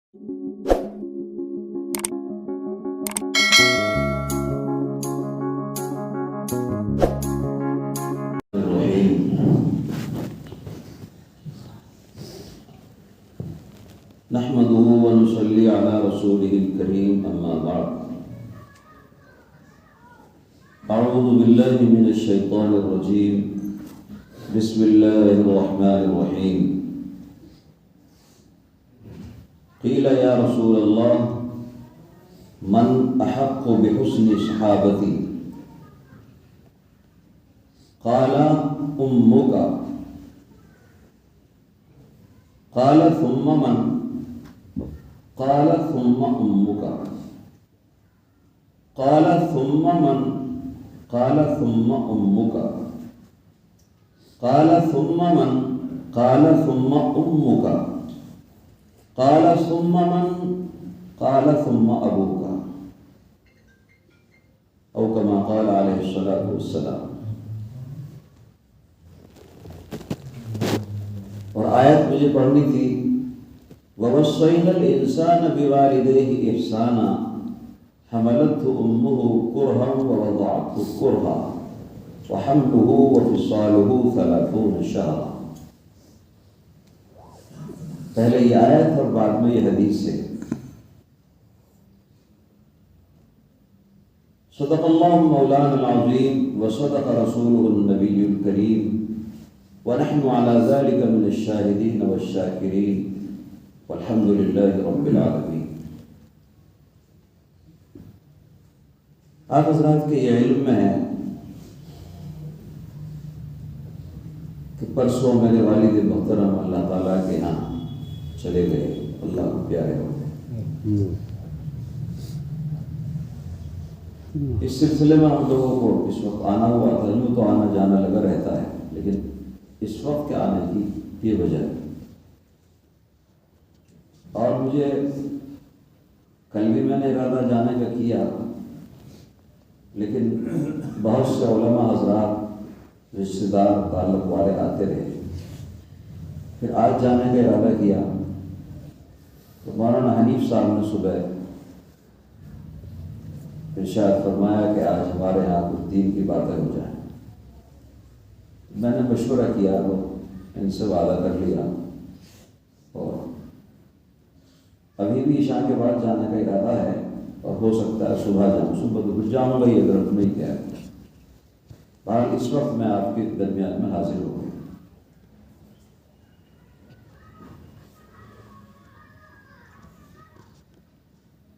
نحمده ونصلي على رسوله الكريم أما بعد أعوذ بالله من الشيطان الرجيم بسم الله الرحمن الرحيم قيل يا رسول الله من أحق بحسن صحابتي قال أمك قال ثم من قال ثم أمك قال ثم من قال ثم أمك قال ثم من قال ثم أمك قال ثم من قال ثم أبوك أو كما قال عليه الصلاة والسلام. اور آیت مجھے پڑھنی تھی وَوَصَّيْنَا الْإِنسَانَ بِوَالِدَيْهِ إِحْسَانًا حَمَلَتْهُ أُمُّهُ كُرْهًا وَوَضَعَتْهُ كُرْهًا وَحَمْلُهُ وَفِصَالُهُ 30 شهرا. پہلے یہ آیت اور بعد میں یہ حدیث ہے. صدق اللہ مولانا العظیم وصدق رسوله النبی الکریم ونحن على ذلك من الشاهدين والشاكرين والحمد لله رب العالمين. آپ حضرات کے یہ علم میں ہے کہ پرسوں میرے والد محترم اللہ تعالیٰ کے ہاں چلے گئے، اللہ کو پیارے ہو گئے. اس سلسلے میں ہم لوگوں کو اس وقت آنا ہوا تھا. یوں تو آنا جانا لگا رہتا ہے، لیکن اس وقت کے آنے کی یہ وجہ ہے. اور مجھے کل بھی میں نے ارادہ جانے کا کیا، لیکن بہت سے علماء حضرات رشتہ دار تعلق والے آتے رہے. پھر آج جانے کا ارادہ کیا تو مولانا حنیف صاحب نے صبح ارشاد فرمایا کہ آج ہمارے یہاں کچھ دین کی باتیں ہو جائیں. میں نے مشورہ کیا تو ان سے وعدہ کر لیا، اور ابھی بھی عشاء کے بعد جانے کا ارادہ ہے، اور ہو سکتا ہے صبح جاؤں. صبح تو کچھ جاؤں گا ہی اگر نہیں کیا. بہرحال اس وقت میں آپ کے درمیان میں حاضر ہو گیا.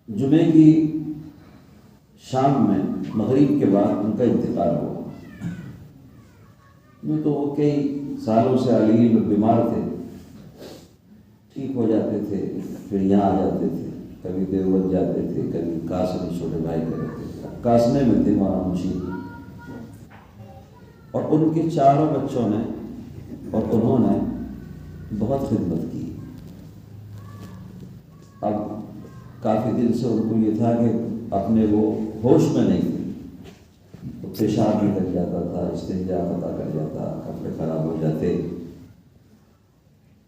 جمعے کی شام میں مغرب کے بعد ان کا انتقال ہوا. یوں تو وہ کئی سالوں سے علی میں بیمار تھے، ٹھیک ہو جاتے تھے، پھر یہاں آ جاتے تھے، کبھی دیوبند جاتے تھے، کبھی قاسمی چھوٹے بھائی کے رہتے تھے. قاسمے میں تھے مولانا منشی، اور ان کے چاروں بچوں نے اور انہوں نے بہت خدمت کی. اب کافی دن سے ان کو یہ تھا کہ اپنے وہ ہوش میں نہیں تھے. پیشاب نکل جاتا تھا، استنجا پتہ کر جاتا، کپڑے خراب ہو جاتے،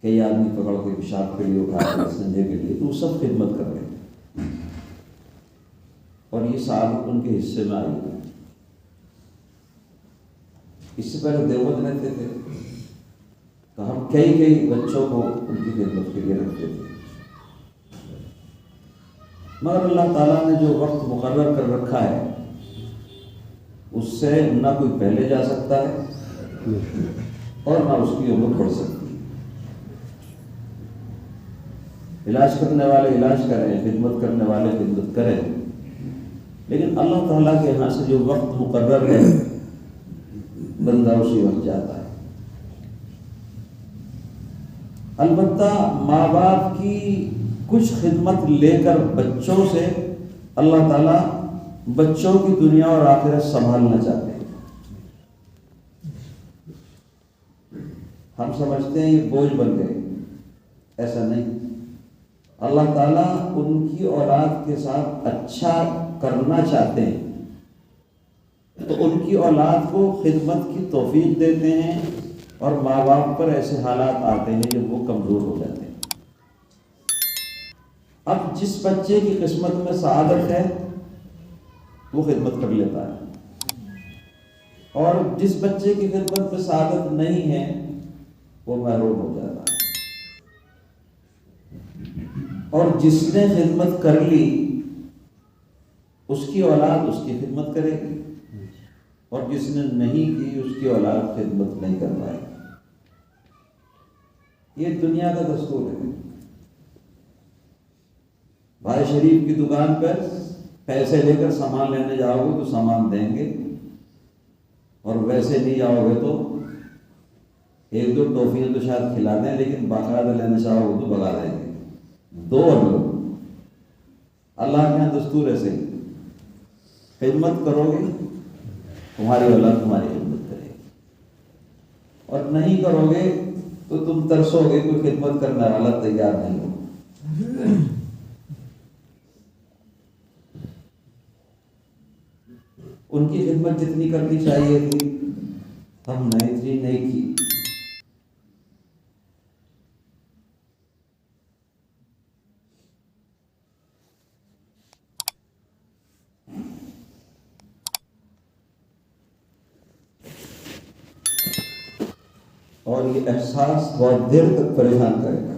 کئی آدمی پکڑ کے پیشاب کے لیے اٹھا کے استنجے کے لیے، تو وہ سب خدمت کر رہے تھے. اور یہ سال ان کے حصے میں آئی. اس سے پہلے دیوبند رہتے تھے تو ہم کئی بچوں کو ان کی خدمت کے لیے رکھتے تھے. مگر اللہ تعالیٰ نے جو وقت مقرر کر رکھا ہے اس سے نہ کوئی پہلے جا سکتا ہے اور نہ اس کی عمر بڑھ سکتی. علاج کرنے والے علاج کریں، خدمت کرنے والے خدمت کریں، لیکن اللہ تعالیٰ کے یہاں سے جو وقت مقرر ہے بندہ اسی وقت جاتا ہے. البتہ ماں باپ کی کچھ خدمت لے کر بچوں سے اللہ تعالیٰ بچوں کی دنیا اور آخرت سنبھالنا چاہتے ہیں. ہم سمجھتے ہیں یہ بوجھ بن گئے، ایسا نہیں. اللہ تعالیٰ ان کی اولاد کے ساتھ اچھا کرنا چاہتے ہیں تو ان کی اولاد کو خدمت کی توفیق دیتے ہیں، اور ماں باپ پر ایسے حالات آتے ہیں جب وہ کمزور ہو جاتے ہیں. اب جس بچے کی قسمت میں سعادت ہے وہ خدمت کر لیتا ہے، اور جس بچے کی خدمت میں سعادت نہیں ہے وہ محروم ہو جاتا ہے۔ اور جس نے خدمت کر لی اس کی اولاد اس کی خدمت کرے گی، اور جس نے نہیں کی اس کی اولاد خدمت نہیں کر پائے گی۔ یہ دنیا کا دستور ہے۔ بھائی شریف کی دکان پر پیسے لے کر سامان لینے جاؤ گے تو سامان دیں گے، اور ویسے نہیں جاؤ گے تو ایک دو ٹوفیاں تو شاید کھلا دیں، لیکن باقاعدہ لینا چاہو گے تو بھگا دیں گے۔ دو اللہ کے یہاں دستور ہے صحیح، خدمت کرو گے تمہاری اولاد تمہاری خدمت کرے گی، اور نہیں کرو گے تو تم ترسو گے کوئی خدمت کرنے والا تیار نہیں ہو۔ ان کی خدمت جتنی کرنی چاہیے تھی ہم نے اتنی نہیں کی۔ اور یہ احساس بہت دیر تک پریشان کرے گا۔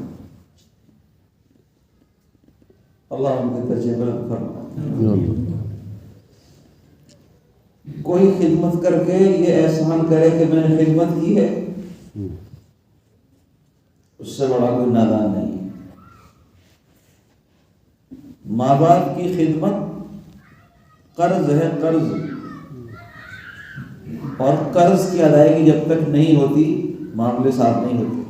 اللہ ان کے درجے بلند فرمائے۔ کوئی خدمت کر کے یہ احسان کرے کہ میں نے خدمت کی ہے، اس سے بڑا کوئی نادان نہیں ہے۔ ماں باپ کی خدمت قرض ہے، قرض، اور قرض کی ادائیگی جب تک نہیں ہوتی معاملے صاف نہیں ہوتے۔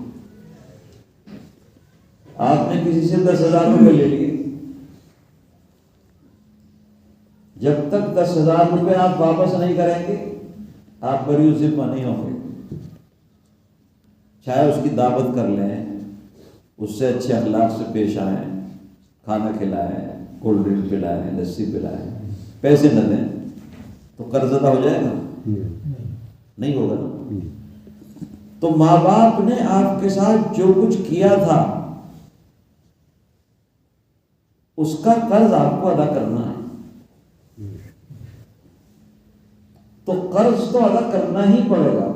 آپ نے کسی سے 10,000 روپے لے لیے، جب تک 10,000 روپے آپ واپس نہیں کریں گے آپ بری ذمہ نہیں ہوں گے۔ چاہے اس کی دعوت کر لیں، اس سے اچھے اخلاق سے پیش آئیں، کھانا کھلائیں، کولڈ ڈرنک پلائیں، لسی پلائیں، پیسے نہ دیں تو قرض ادا ہو جائے گا؟ نہیں ہوگا نا۔ تو ماں باپ نے آپ کے ساتھ جو کچھ کیا تھا اس کا قرض آپ کو ادا کرنا ہے، تو قرض تو ادا کرنا ہی پڑے گا۔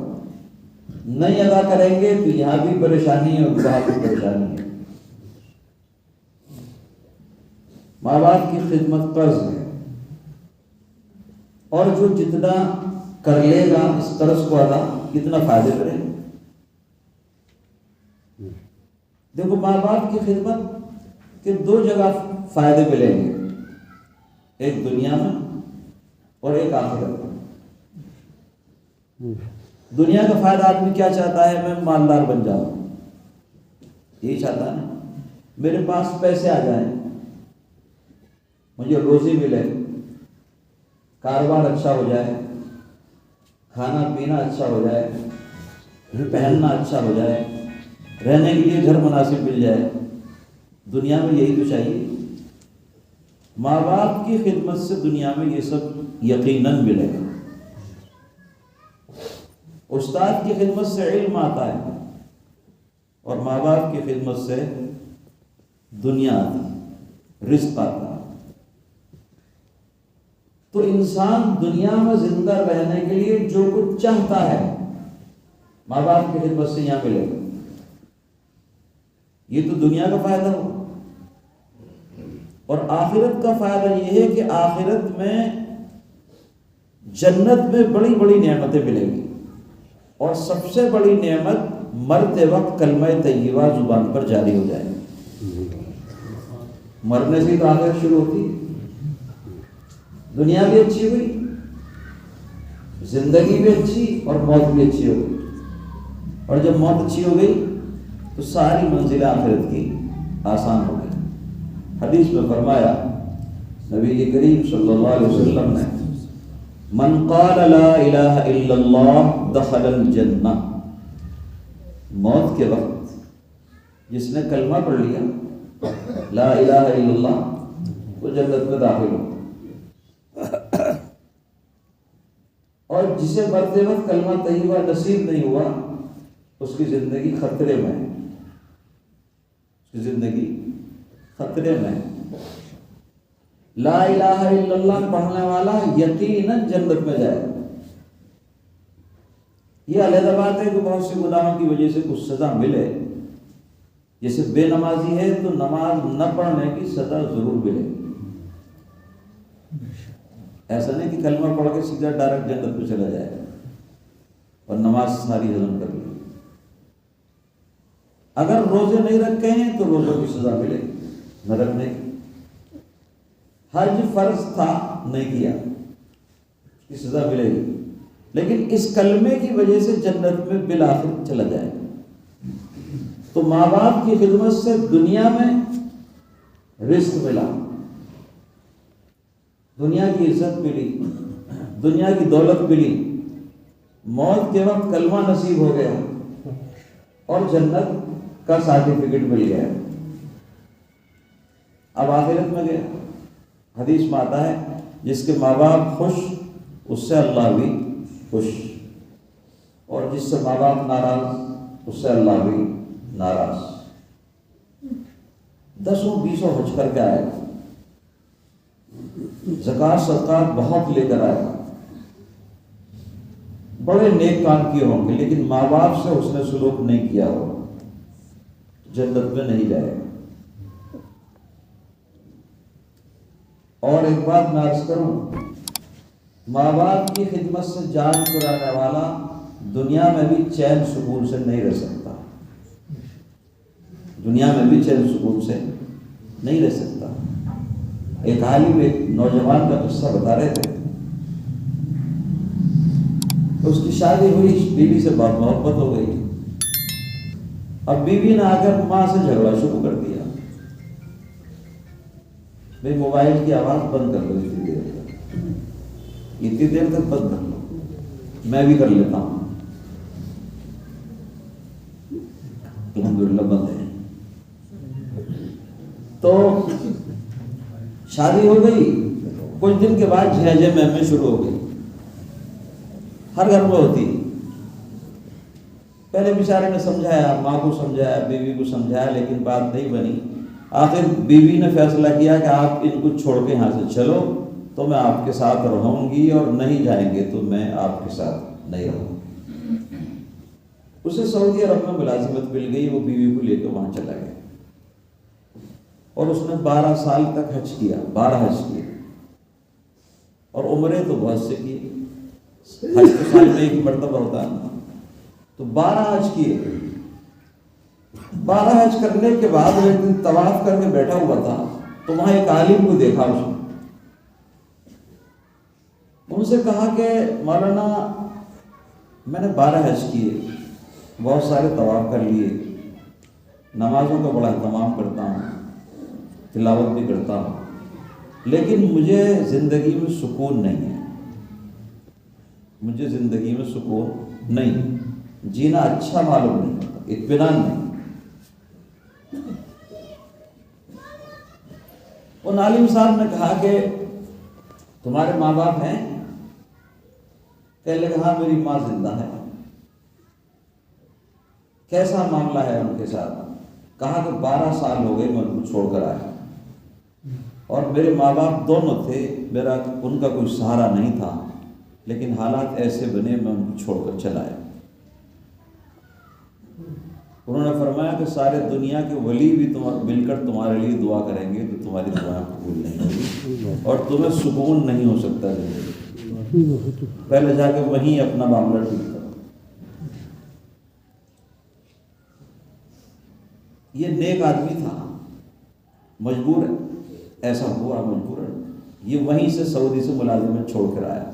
نہیں ادا کریں گے تو یہاں بھی پریشانی ہے اور وہاں بھی پریشانی ہے۔ ماں باپ کی خدمت قرض ہے، اور جو جتنا کر لے گا اس قرض کو ادا کتنا فائدے کرے گا۔ دیکھو ماں باپ کی خدمت کے دو جگہ فائدے ملیں گے، ایک دنیا میں اور ایک آخرت میں۔ دنیا کا فائدہ آدمی کیا چاہتا ہے؟ میں مالدار بن جاؤں، یہی چاہتا ہے، میرے پاس پیسے آ جائیں، مجھے روزی ملے، کاروبار اچھا ہو جائے، کھانا پینا اچھا ہو جائے، پہننا اچھا ہو جائے، رہنے کے لیے گھر مناسب مل جائے۔ دنیا میں یہی تو چاہیے۔ ماں باپ کی خدمت سے دنیا میں یہ سب یقیناً ملے گا۔ استاد کی خدمت سے علم آتا ہے، اور ماں باپ کی خدمت سے دنیا آتی ہے، رزق آتا ہے۔ تو انسان دنیا میں زندہ رہنے کے لیے جو کچھ چاہتا ہے ماں باپ کی خدمت سے یہاں ملے گا۔ یہ تو دنیا کا فائدہ ہو، اور آخرت کا فائدہ یہ ہے کہ آخرت میں جنت میں بڑی بڑی نعمتیں ملیں گی، اور سب سے بڑی نعمت مرتے وقت کلمہ طیبہ زبان پر جاری ہو جائے گی۔ مرنے سے تو آخرت شروع ہوتی ہے۔ دنیا بھی اچھی ہوئی، زندگی بھی اچھی، اور موت بھی اچھی ہو گئی، اور جب موت اچھی ہو گئی تو ساری منزلیں آخرت کی آسان ہو گئی۔ حدیث میں فرمایا نبی کریم صلی اللہ علیہ وسلم نے، من قال لا الہ الا اللہ دخل الجنہ، موت کے وقت جس نے کلمہ پڑھ لیا لا الہ الا اللہ وہ جنت میں داخل ہو، اور جسے مرتے وقت کلمہ طیبہ نصیب نہیں ہوا اس کی زندگی خطرے میں ہے، اس کی زندگی خطرے میں ہے۔ لا الہ الا اللہ پڑھنے والا یقیناً جنت میں جائے گا۔ یہ علیحدہ بات ہے کہ بہت سے گناہوں کی وجہ سے کچھ سزا ملے، جیسے بے نمازی ہے تو نماز نہ پڑھنے کی سزا ضرور ملے، ایسا نہیں کہ کلمہ پڑھ کے سیدھا ڈائریکٹ جنت میں چلا جائے اور نماز ساری ہضم کر لی۔ اگر روزے نہیں رکھے ہیں تو روزوں کی سزا ملے گی، نہ رکھنے کی۔ حج فرض تھا نہیں کیا، اس کی سزا ملے گی، لیکن اس کلمے کی وجہ سے جنت میں بالآخر چلا جائے گا۔ تو ماں باپ کی خدمت سے دنیا میں رزق ملا، دنیا کی عزت ملی، دنیا کی دولت ملی، موت کے وقت کلمہ نصیب ہو گیا اور جنت کا سرٹیفکیٹ مل گیا۔ اب آخرت میں گیا، حدیث میں آتا ہے جس کے ماں باپ خوش اس سے اللہ بھی خوش، اور جس سے ماں باپ ناراض اس سے اللہ بھی ناراض۔ 10-20 حج کر کے آئے گا، زکوٰۃ صدقات بہت لے کر آئے گا، بڑے نیک کام کیے ہوں گے، لیکن ماں باپ سے اس نے سلوک نہیں کیا ہو، جنت میں نہیں جائے گا۔ اور ایک بات میں عرض کروں، ماں باپ کی خدمت سے جان چھڑانے والا دنیا میں بھی چین سکون سے نہیں رہ سکتا، دنیا میں بھی چین سکون سے نہیں رہ سکتا۔ ایک عالم ایک نوجوان کا قصہ بتا رہے تھے، اس کی شادی ہوئی، بیوی سے بہت محبت ہو گئی، اب بیوی نے آ کر ماں سے جھگڑا شروع کر دیا، بھائی موبائل کی آواز بند کر لو، اتنی دیر تک بند کر لو، میں بھی کر لیتا ہوں، الحمدللہ بند ہے۔ تو شادی ہو گئی، کچھ دن کے بعد جھیجے میں شروع ہو گئی، ہر گھر میں ہوتی۔ پہلے بیچارے نے سمجھایا، ماں کو سمجھایا، بیوی کو سمجھایا، لیکن بات نہیں بنی۔ آخر بیوی نے فیصلہ کیا کہ آپ ان کو چھوڑ کے یہاں سے چلو تو میں آپ کے ساتھ رہوں گی، اور نہیں جائیں گے تو میں آپ کے ساتھ نہیں رہوں گی۔ اسے سعودی عرب میں ملازمت مل گئی، وہ بیوی کو لے کے وہاں چلا گیا، اور اس نے 12 سال تک حج کیا، 12 حج کیے، اور عمریں تو بہت سے کیے، حج تو سال میں ایک مرتبہ ہوتا ہے، تو 12 حج کیے۔ 12 حج کرنے کے بعد ایک دن طواف کر کے بیٹھا ہوا تھا، تو وہاں ایک عالم کو دیکھا، اس نے ان سے کہا کہ مولانا میں نے 12 حج کیے، بہت سارے طواف کر لیے، نمازوں کا بڑا اہتمام کرتا ہوں، تلاوت بھی کرتا ہوں، لیکن مجھے زندگی میں سکون نہیں ہے، مجھے زندگی میں سکون نہیں، جینا اچھا معلوم نہیں ہوتا، اطمینان نہیں۔ ان عالم صاحب نے کہا کہ تمہارے ماں باپ ہیں؟ کہنے لگا ہاں میری ماں زندہ ہے۔ کیسا معاملہ ہے ان کے ساتھ؟ کہا کہ 12 سال ہو گئے میں ان کو چھوڑ کر آیا، اور میرے ماں باپ دونوں تھے، میرا ان کا کوئی سہارا نہیں تھا، لیکن حالات ایسے بنے میں ان کو چھوڑ کر چلا آیا۔ انہوں نے فرمایا کہ سارے دنیا کے ولی بھی مل کر تمہارے لیے دعا کریں گے تو تمہاری دعائیں قبول نہیں ہوگی، اور تمہیں سکون نہیں ہو سکتا زندگی۔ پہلے جا کے وہیں اپنا معاملہ ٹھیک کرو۔ یہ نیک آدمی تھا، مجبور ہے، ایسا ہوا مجبور ہے، یہ وہیں سے سعودی سے ملازمت چھوڑ کر آیا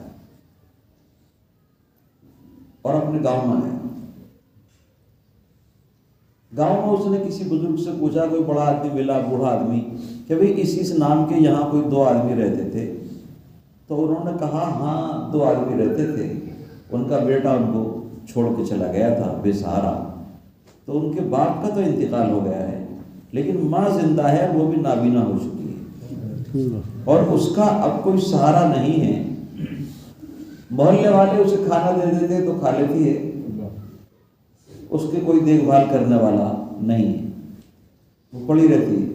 اور اپنے گاؤں میں آیا۔ گاؤں میں اس نے کسی بزرگ سے پوچھا، کوئی بڑا آدمی ملا، بوڑھا آدمی، کہ بھئی اس نام کے یہاں کوئی 2 آدمی رہتے تھے؟ تو انہوں نے کہا ہاں 2 آدمی رہتے تھے، ان کا بیٹا ان کو چھوڑ کے چلا گیا تھا بے سہارا، تو ان کے باپ کا تو انتقال ہو گیا ہے، لیکن ماں زندہ ہے، وہ بھی نابینا ہو چکی ہے، اور اس کا اب کوئی سہارا نہیں ہے۔ محلے والے اسے کھانا دے دیتے تو کھا لیتی ہے، اس کی کوئی دیکھ بھال کرنے والا نہیں ہے، وہ پڑی رہتی ہے۔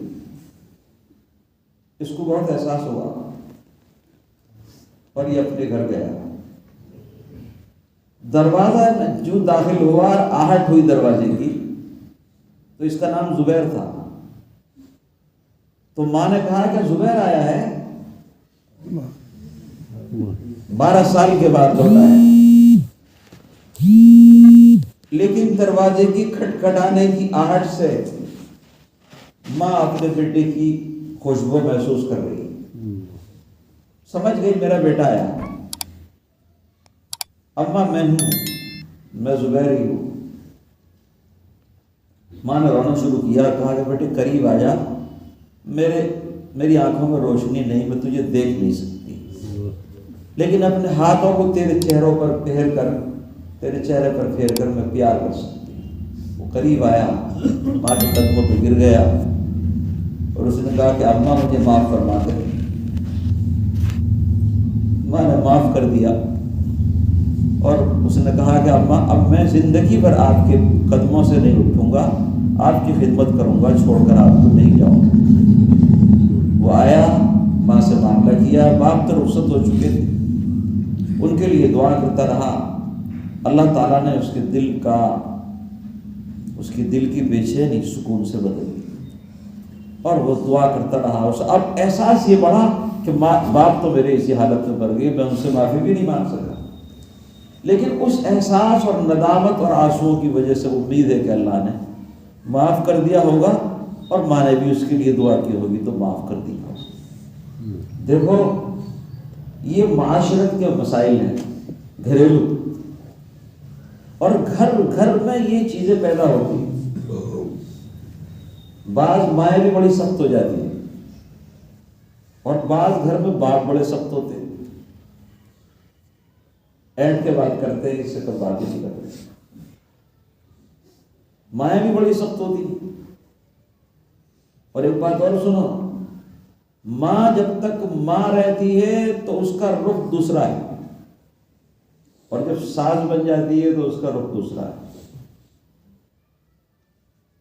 اس کو بہت احساس ہوا اور یہ اپنے گھر گیا. دروازہ میں جو داخل ہوا اور آہٹ ہوئی دروازے کی تو اس کا نام زبیر تھا. تو ماں نے کہا کہ زبیر آیا ہے، 12 سال کے بعد لوٹا ہے. لیکن دروازے کی کھٹکھٹانے کی آہٹ سے ماں اپنے بیٹے کی خوشبو محسوس کر رہی. سمجھ گئی میرا بیٹا آیا. اماں میں ہوں، میں زبیر ہی ہوں. ماں نے رونا شروع کیا، کہا کہ بیٹے قریب آ جا، میری آنکھوں میں روشنی نہیں، میں تجھے دیکھ نہیں سکتی، لیکن اپنے ہاتھوں کو تیرے چہروں پر پھیر کر، تیرے چہرے پر پھیر کر میں پیار کر سکتی ہوں. وہ قریب آیا، ماں کے قدموں پہ گر گیا اور اس نے کہا کہ اماں مجھے معاف فرما دے. ماں نے معاف کر دیا اور اس نے کہا کہ اماں اب میں زندگی بھر آپ کے قدموں سے نہیں اٹھوں گا، آپ کی خدمت کروں گا، چھوڑ کر آپ کو نہیں جاؤں گا. وہ آیا، ماں سے معاملہ کیا. باپ تو رخصت ہو چکے تھے، ان کے لیے دعا کرتا رہا. اللہ تعالیٰ نے اس کے دل کی بے چینی سکون سے بدل دی اور وہ دعا کرتا رہا. اب احساس یہ بڑھا کہ باپ تو میرے اسی حالت میں مر گئے، میں ان سے معافی بھی نہیں مانگ سکا. لیکن اس احساس اور ندامت اور آنسوؤں کی وجہ سے امید ہے کہ اللہ نے معاف کر دیا ہوگا اور ماں نے بھی اس کے لیے دعا کی ہوگی تو معاف کر دی ہوگی. دیکھو یہ معاشرت کے مسائل ہیں گھریلو، اور گھر میں یہ چیزیں پیدا ہوتی. بعض مائیں بھی بڑی سخت ہو جاتی ہیں اور بعض گھر میں باپ بڑے سخت ہوتے ہیں، اینڈ کے بات کرتے ہیں، اس سے تو بات ہی نہیں کرتے. مائیں بھی بڑی سخت ہوتی ہیں. اور ایک بات اور سنو، ماں جب تک ماں رہتی ہے تو اس کا رخ دوسرا ہے، اور جب ساس بن جاتی ہے تو اس کا رخ دوسرا ہے.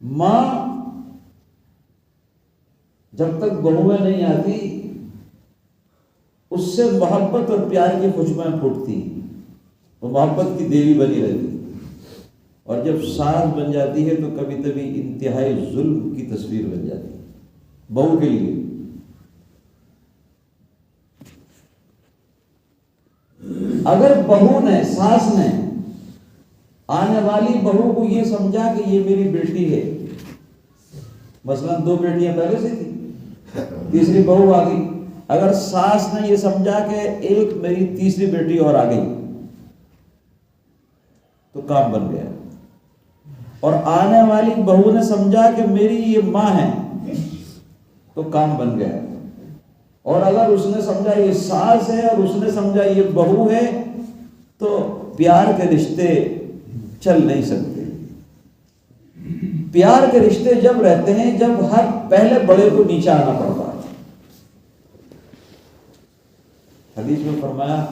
ماں جب تک بہو میں نہیں آتی اس سے محبت اور پیار کی خوشبوئیں پھوٹتی، وہ محبت کی دیوی بنی رہتی. اور جب ساس بن جاتی ہے تو کبھی کبھی انتہائی ظلم کی تصویر بن جاتی ہے بہو کے لیے. اگر بہو نے، ساس نے آنے والی بہو کو یہ سمجھا کہ یہ میری بیٹی ہے، مثلا 2 بیٹیاں پہلے سے تھی، تیسری بہو آ گئی، اگر ساس نے یہ سمجھا کہ ایک میری تیسری بیٹی اور آ گئی تو کام بن گیا. اور آنے والی بہو نے سمجھا کہ میری یہ ماں ہے تو کام بن گیا. اور اگر اس نے سمجھا یہ ساس ہے اور اس نے سمجھا یہ بہو ہے تو پیار کے رشتے چل نہیں سکتے. پیار کے رشتے جب رہتے ہیں جب ہر پہلے بڑے کو نیچے آنا پڑتا ہے. حدیث میں فرمایا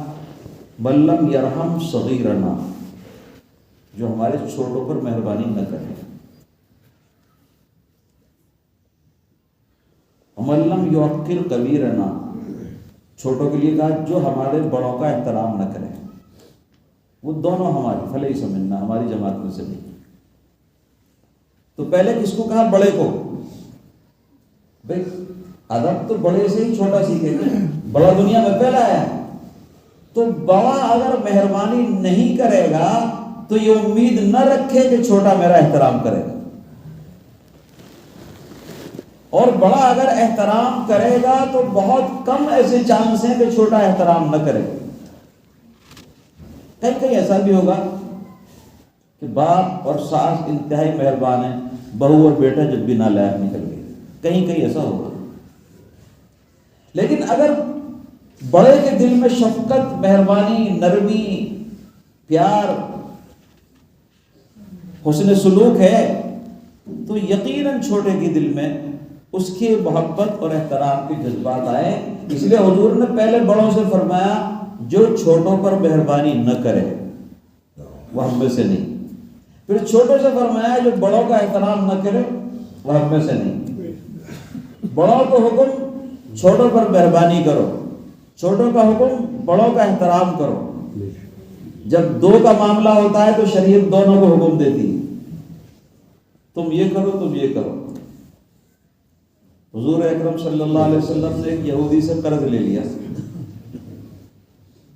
من لم یرحم صغیرنا، جو ہمارے چھوٹوں پر مہربانی نہ کرے. من لم یوقر کبیرنا، چھوٹوں کے لیے کہا جو ہمارے بڑوں کا احترام نہ کرے. وہ دونوں ہماری فلیس منا، ہماری جماعت میں سے نہیں. تو پہلے کس کو کہا؟ بڑے کو. بھائی ادب تو بڑے سے ہی چھوٹا سیکھے گا، بڑا دنیا میں پہلا ہے. تو بڑا اگر مہربانی نہیں کرے گا تو یہ امید نہ رکھے کہ چھوٹا میرا احترام کرے گا، اور بڑا اگر احترام کرے گا تو بہت کم ایسے چانس ہیں کہ چھوٹا احترام نہ کرے. کہیں ایسا بھی ہوگا کہ باپ اور ساس انتہائی مہربان ہیں، بہو اور بیٹا جب بھی نالائق نکل گئے، کہیں ایسا ہوگا. لیکن اگر بڑے کے دل میں شفقت، مہربانی، نرمی، پیار، حسن سلوک ہے تو یقیناً چھوٹے کے دل میں اس کی محبت اور احترام کے جذبات آئے. اس لیے حضور نے پہلے بڑوں سے فرمایا جو چھوٹوں پر مہربانی نہ کرے وہ ہم میں سے نہیں. پھر چھوٹوں سے فرمایا جو بڑوں کا احترام نہ کرے وہ ہم میں سے نہیں. بڑوں کو حکم چھوٹوں پر مہربانی کرو، چھوٹوں کا حکم، بڑوں کا احترام کرو۔ جب دو کا معاملہ ہوتا ہے تو شریعت دونوں کو حکم دیتی ہے، تم یہ کرو، تم یہ کرو۔ حضور اکرم صلی اللہ علیہ وسلم نے ایک یہودی سے قرض لے لیا۔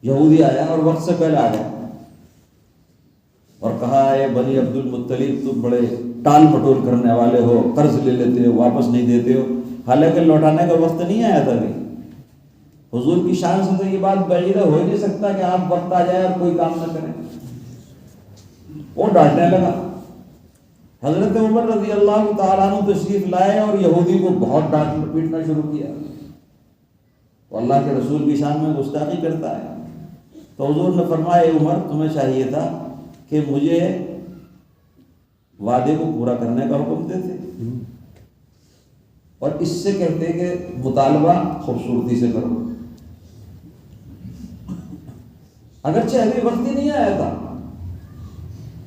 یہودی آیا اور وقت سے پہلے آیا اور کہا، اے بنی عبد المطلب، تم بڑے ٹال مٹول کرنے والے ہو، قرض لے لیتے ہو، واپس نہیں دیتے ہو، حالانکہ لوٹانے کا وقت نہیں آیا تھا ابھی۔ حضور کی شان سے تو یہ بات بعید ہو ہی نہیں سکتا کہ آپ وقت آ جائے اور کوئی کام نہ کریں۔ وہ ڈانٹنے لگا۔ حضرت عمر رضی اللہ تعالیٰ عنہ تشریف لائے اور یہودی کو بہت ڈانٹ پیٹنا شروع کیا۔ تو اللہ کے رسول کی شان میں گستاخی کرتا ہے۔ تو حضور نے فرمایا، اے عمر، تمہیں چاہیے تھا کہ مجھے وعدے کو پورا کرنے کا حکم دیتے اور اس سے کہتے کہ مطالبہ خوبصورتی سے کرو۔ اگرچہ ابھی وقت ہی نہیں آیا تھا۔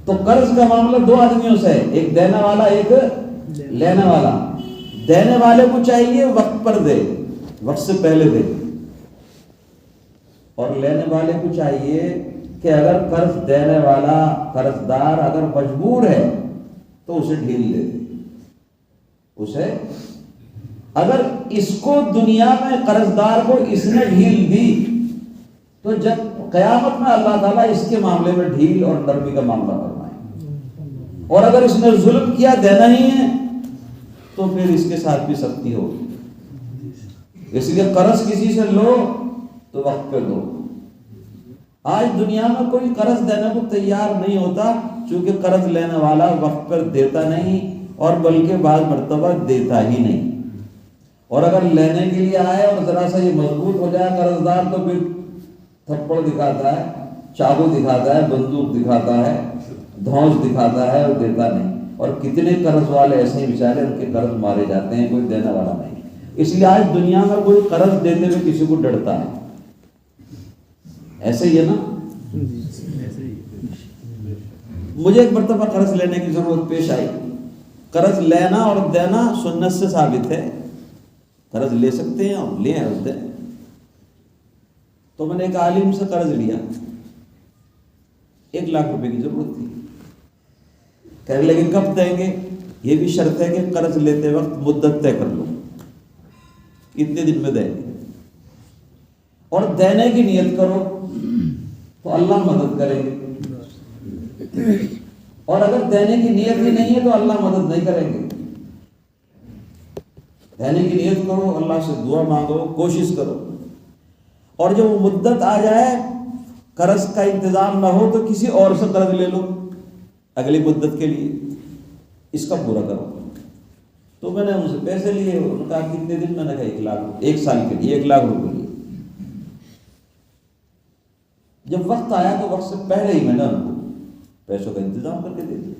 تو قرض کا معاملہ دو آدمیوں سے ہے، ایک دینے والا، ایک لینے والا۔ دینے والے کو چاہیے وقت پر دے، وقت سے پہلے دے، اور لینے والے کو چاہیے کہ اگر قرض دینے والا، قرض دار اگر مجبور ہے تو اسے ڈھیل دے دے۔ اسے اگر اس کو دنیا میں قرض دار کو اس نے ڈھیل دی تو جب قیامت میں اللہ تعالیٰ اس کے معاملے میں ڈھیل اور نرمی کا معاملہ فرمائے، اور اگر اس نے ظلم کیا، دینا ہی ہے، تو پھر اس کے ساتھ بھی سختی ہوگی۔ اس لیے قرض کسی سے لو تو وقت پہ دو۔ آج دنیا میں کوئی قرض دینے کو تیار نہیں ہوتا، چونکہ قرض لینے والا وقت پر دیتا نہیں، اور بلکہ بعض مرتبہ دیتا ہی نہیں، اور اگر لینے کے لیے آئے اور ذرا سا یہ مضبوط ہو جائے قرض دار تو پھر تھپڑ دکھاتا ہے، چاقو دکھاتا ہے، بندوق دکھاتا ہے، دھونس دکھاتا ہے، اور دیتا نہیں۔ اور کتنے قرض والے ایسے ہی بیچارے، ان کے قرض مارے جاتے ہیں، کوئی دینے والا نہیں۔ اس لیے آج دنیا میں کوئی قرض دیتے ہوئے کسی کو ڈرتا ہے۔ ایسے ہی ہے نا؟ مجھے ایک مرتبہ قرض لینے کی ضرورت پیش آئی۔ قرض لینا اور دینا سنت سے ثابت ہے، قرض لے سکتے ہیں اور لیں اور دیں۔ تو میں نے ایک عالم سے قرض لیا، 1 لاکھ روپے کی ضرورت تھی۔ کہنے لگے کب دیں گے؟ یہ بھی شرط ہے کہ قرض لیتے وقت مدت طے کر لو، اتنے دن میں دیں گے، اور دینے کی نیت کرو تو اللہ مدد کریں گے، اور اگر دینے کی نیت ہی نہیں ہے تو اللہ مدد نہیں کریں گے۔ دینے کی نیت کرو، اللہ سے دعا مانگو، کوشش کرو، اور جب وہ مدت آ جائے، قرض کا انتظام نہ ہو تو کسی اور سے قرض لے لو اگلی مدت کے لیے، اس کا پورا کرو۔ تو میں نے ان سے پیسے لیے، انہوں نے کہا کتنے دن؟ میں نے کہا 1 لاکھ، 1 سال کے لیے 1 لاکھ روپے لیے۔ جب وقت آیا تو وقت سے پہلے ہی میں نے ان کو پیسوں کا انتظام کر کے دے دیا۔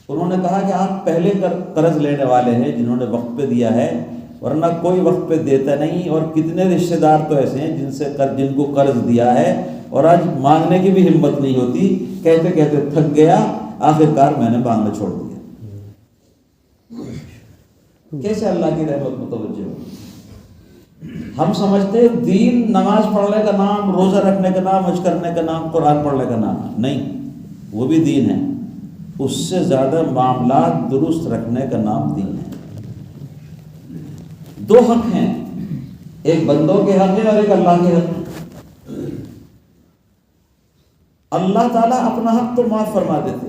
انہوں نے کہا کہ آپ پہلے قرض لینے والے ہیں جنہوں نے وقت پہ دیا ہے، ورنہ کوئی وقت پہ دیتا نہیں، اور کتنے رشتہ دار تو ایسے ہیں جن کو قرض دیا ہے اور آج مانگنے کی بھی ہمت نہیں ہوتی، کہتے کہتے تھک گیا، آخر کار میں نے مانگنا چھوڑ دیا۔ کیسے اللہ کی رحمت متوجہ ہو؟ ہم سمجھتے دین نماز پڑھنے کا نام، روزہ رکھنے کا نام، حج کرنے کا نام، قرآن پڑھنے کا نام ہے، نہیں، وہ بھی دین ہے، اس سے زیادہ معاملات درست رکھنے کا نام دین ہے۔ 2 حق ہیں، ایک بندوں کے حق ہے اور ایک اللہ کے حق ہے۔ اللہ تعالیٰ اپنا حق تو معاف فرما دیتے،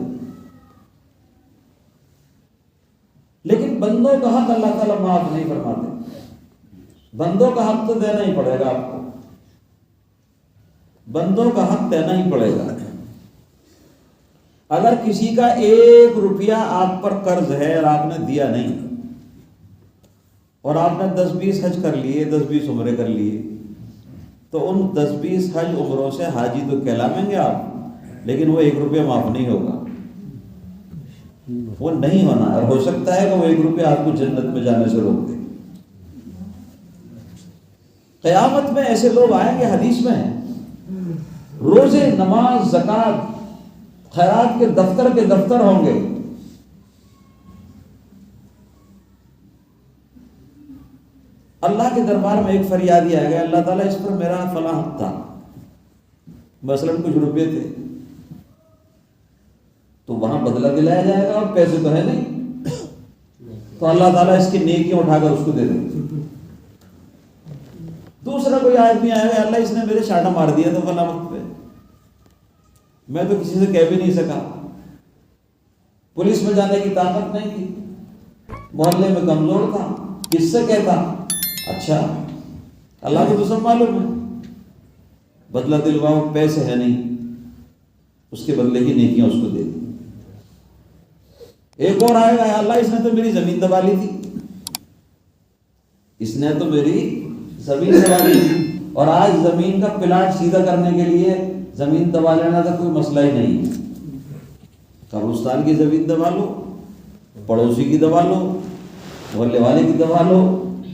لیکن بندوں کا حق اللہ تعالیٰ معاف نہیں فرماتے۔ بندوں کا حق تو دینا ہی پڑے گا آپ کو، بندوں کا حق دینا ہی پڑے گا۔ اگر کسی کا 1 روپیہ آپ پر قرض ہے اور آپ نے دیا نہیں، اور آپ نے 10-20 حج کر لیے، 10-20 عمرے کر لیے، تو ان 10-20 حج عمروں سے حاجی تو کہلائیں گے آپ، لیکن وہ 1 روپیہ معاف نہیں ہوگا، وہ نہیں ہونا، اور ہو سکتا ہے کہ وہ 1 روپیہ آپ کو جنت میں جانے سے روک دے۔ قیامت میں ایسے لوگ آئیں گے، حدیث میں ہے، روزے، نماز، زکوٰۃ، خیرات کے دفتر ہوں گے، اللہ کے دربار میں ایک فریاد یہ آ گیا، اللہ تعالیٰ اس پر میرا فلاں حق تھا، مثلاً کچھ روپے تھے، تو وہاں بدلہ دلایا جائے گا اور پیسے تو ہے نہیں، تو اللہ تعالیٰ اس کی نیکیاں اٹھا کر اس کو دے دیں۔ دوسرا کوئی آدمی آئے گا، اللہ اس نے میرے شاٹا مار دیا تھا فلاں وقت پہ، میں تو کسی سے کہہ بھی نہیں سکا، پولیس میں جانے کی طاقت نہیں تھی، محلے میں کمزور تھا، کس سے کہتا؟ اچھا اللہ کو تو سب معلوم ہے، بدلہ دلواؤ، پیسے ہے نہیں، اس کے بدلے کی نیکیاں اس کو دے دی۔ ایک اور آئے گا، اللہ اس نے تو میری زمین دبا لی تھی، اس نے تو میری زمین دبا لی تھی، اور آج زمین کا پلاٹ سیدھا کرنے کے لیے زمین دبا لینا تو کوئی مسئلہ ہی نہیں ہے۔ قبرستان کی زمین دبا لو، پڑوسی کی دبا لو، محلے والے کی دبا لو،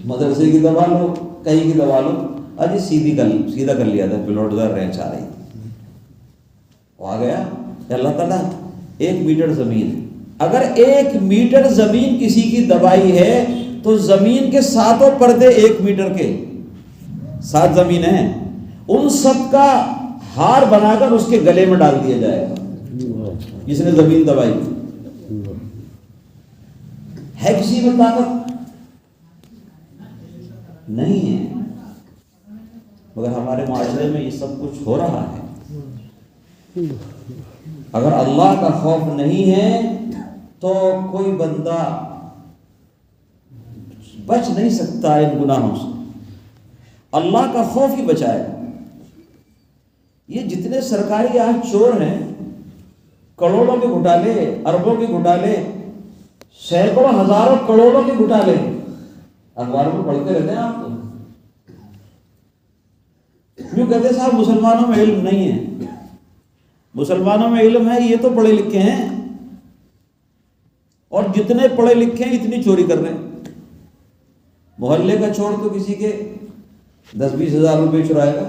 مدرسے کی دبا لو، کہیں کی دبا لو، آج سیدھا کر لیا تھا، پلاٹ دار رینچ آ رہی تھی، وہ آ گیا۔ اللہ تعالیٰ 1 میٹر زمین ہے، اگر 1 میٹر زمین کسی کی دبائی ہے تو زمین کے 7 پردے 1 میٹر کے 7 زمینیں ہیں، ان سب کا ہار بنا کر اس کے گلے میں ڈال دیا جائے گا جس نے زمین دبائی۔ ہے کسی میں طاقت؟ نہیں ہے، مگر ہمارے معاشرے میں یہ سب کچھ ہو رہا ہے۔ اگر اللہ کا خوف نہیں ہے تو کوئی بندہ بچ نہیں سکتا ان گناہوں سے، اللہ کا خوف ہی بچائے گا۔ یہ جتنے سرکاری آج چور ہیں، کروڑوں کے گھوٹالے، اربوں کے گھوٹالے، سینکڑوں ہزاروں کروڑوں کے گھوٹالے، اخباروں میں پڑھتے رہتے ہیں آپ تو، کیوں کہتے ہیں صاحب مسلمانوں میں علم نہیں ہے؟ مسلمانوں میں علم ہے، یہ تو پڑھے لکھے ہیں، اور جتنے پڑھے لکھے ہیں اتنی چوری کر رہے ہیں۔ محلے کا چور تو کسی کے 10-20 ہزار روپے چرائے گا،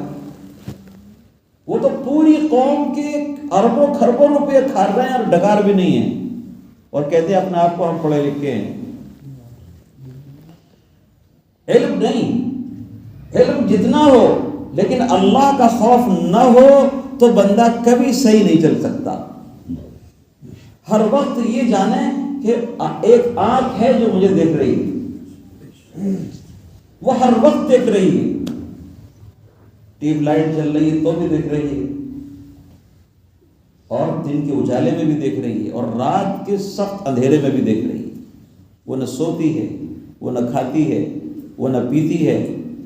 وہ تو پوری قوم کے اربوں خربوں روپے کھا رہے ہیں اور ڈکار بھی نہیں ہے، اور کہتے ہیں اپنے آپ کو ہم پڑھے لکھے ہیں۔ علم نہیں، علم جتنا ہو لیکن اللہ کا خوف نہ ہو تو بندہ کبھی صحیح نہیں چل سکتا۔ ہر وقت یہ جانے کہ ایک آنکھ ہے جو مجھے دیکھ رہی ہے، وہ ہر وقت دیکھ رہی ہے، ٹیوب لائٹ چل رہی ہے تو بھی دیکھ رہی ہے، اور دن کے اجالے میں بھی دیکھ رہی ہے، اور رات کے سخت اندھیرے میں بھی دیکھ رہی ہے۔ وہ نہ سوتی ہے، وہ نہ کھاتی ہے، وہ نہ پیتی ہے،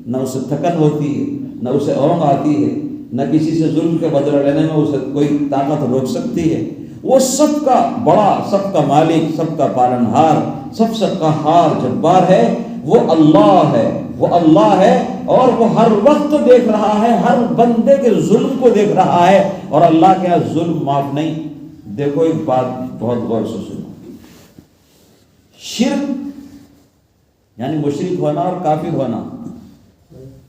نہ اسے تھکن ہوتی ہے، نہ اسے اونگ آتی ہے، نہ کسی سے ظلم کے بدلہ لینے میں اسے کوئی طاقت روک سکتی ہے۔ وہ سب کا بڑا، سب کا مالک، سب کا پالنہار، سب کا قہار جبار ہے، وہ اللہ ہے، وہ اللہ ہے، اور وہ ہر وقت دیکھ رہا ہے، ہر بندے کے ظلم کو دیکھ رہا ہے، اور اللہ کے یہاں ظلم معاف نہیں۔ دیکھو ایک بات بہت غور سے سنو، شرک یعنی مشرک ہونا اور کافر ہونا،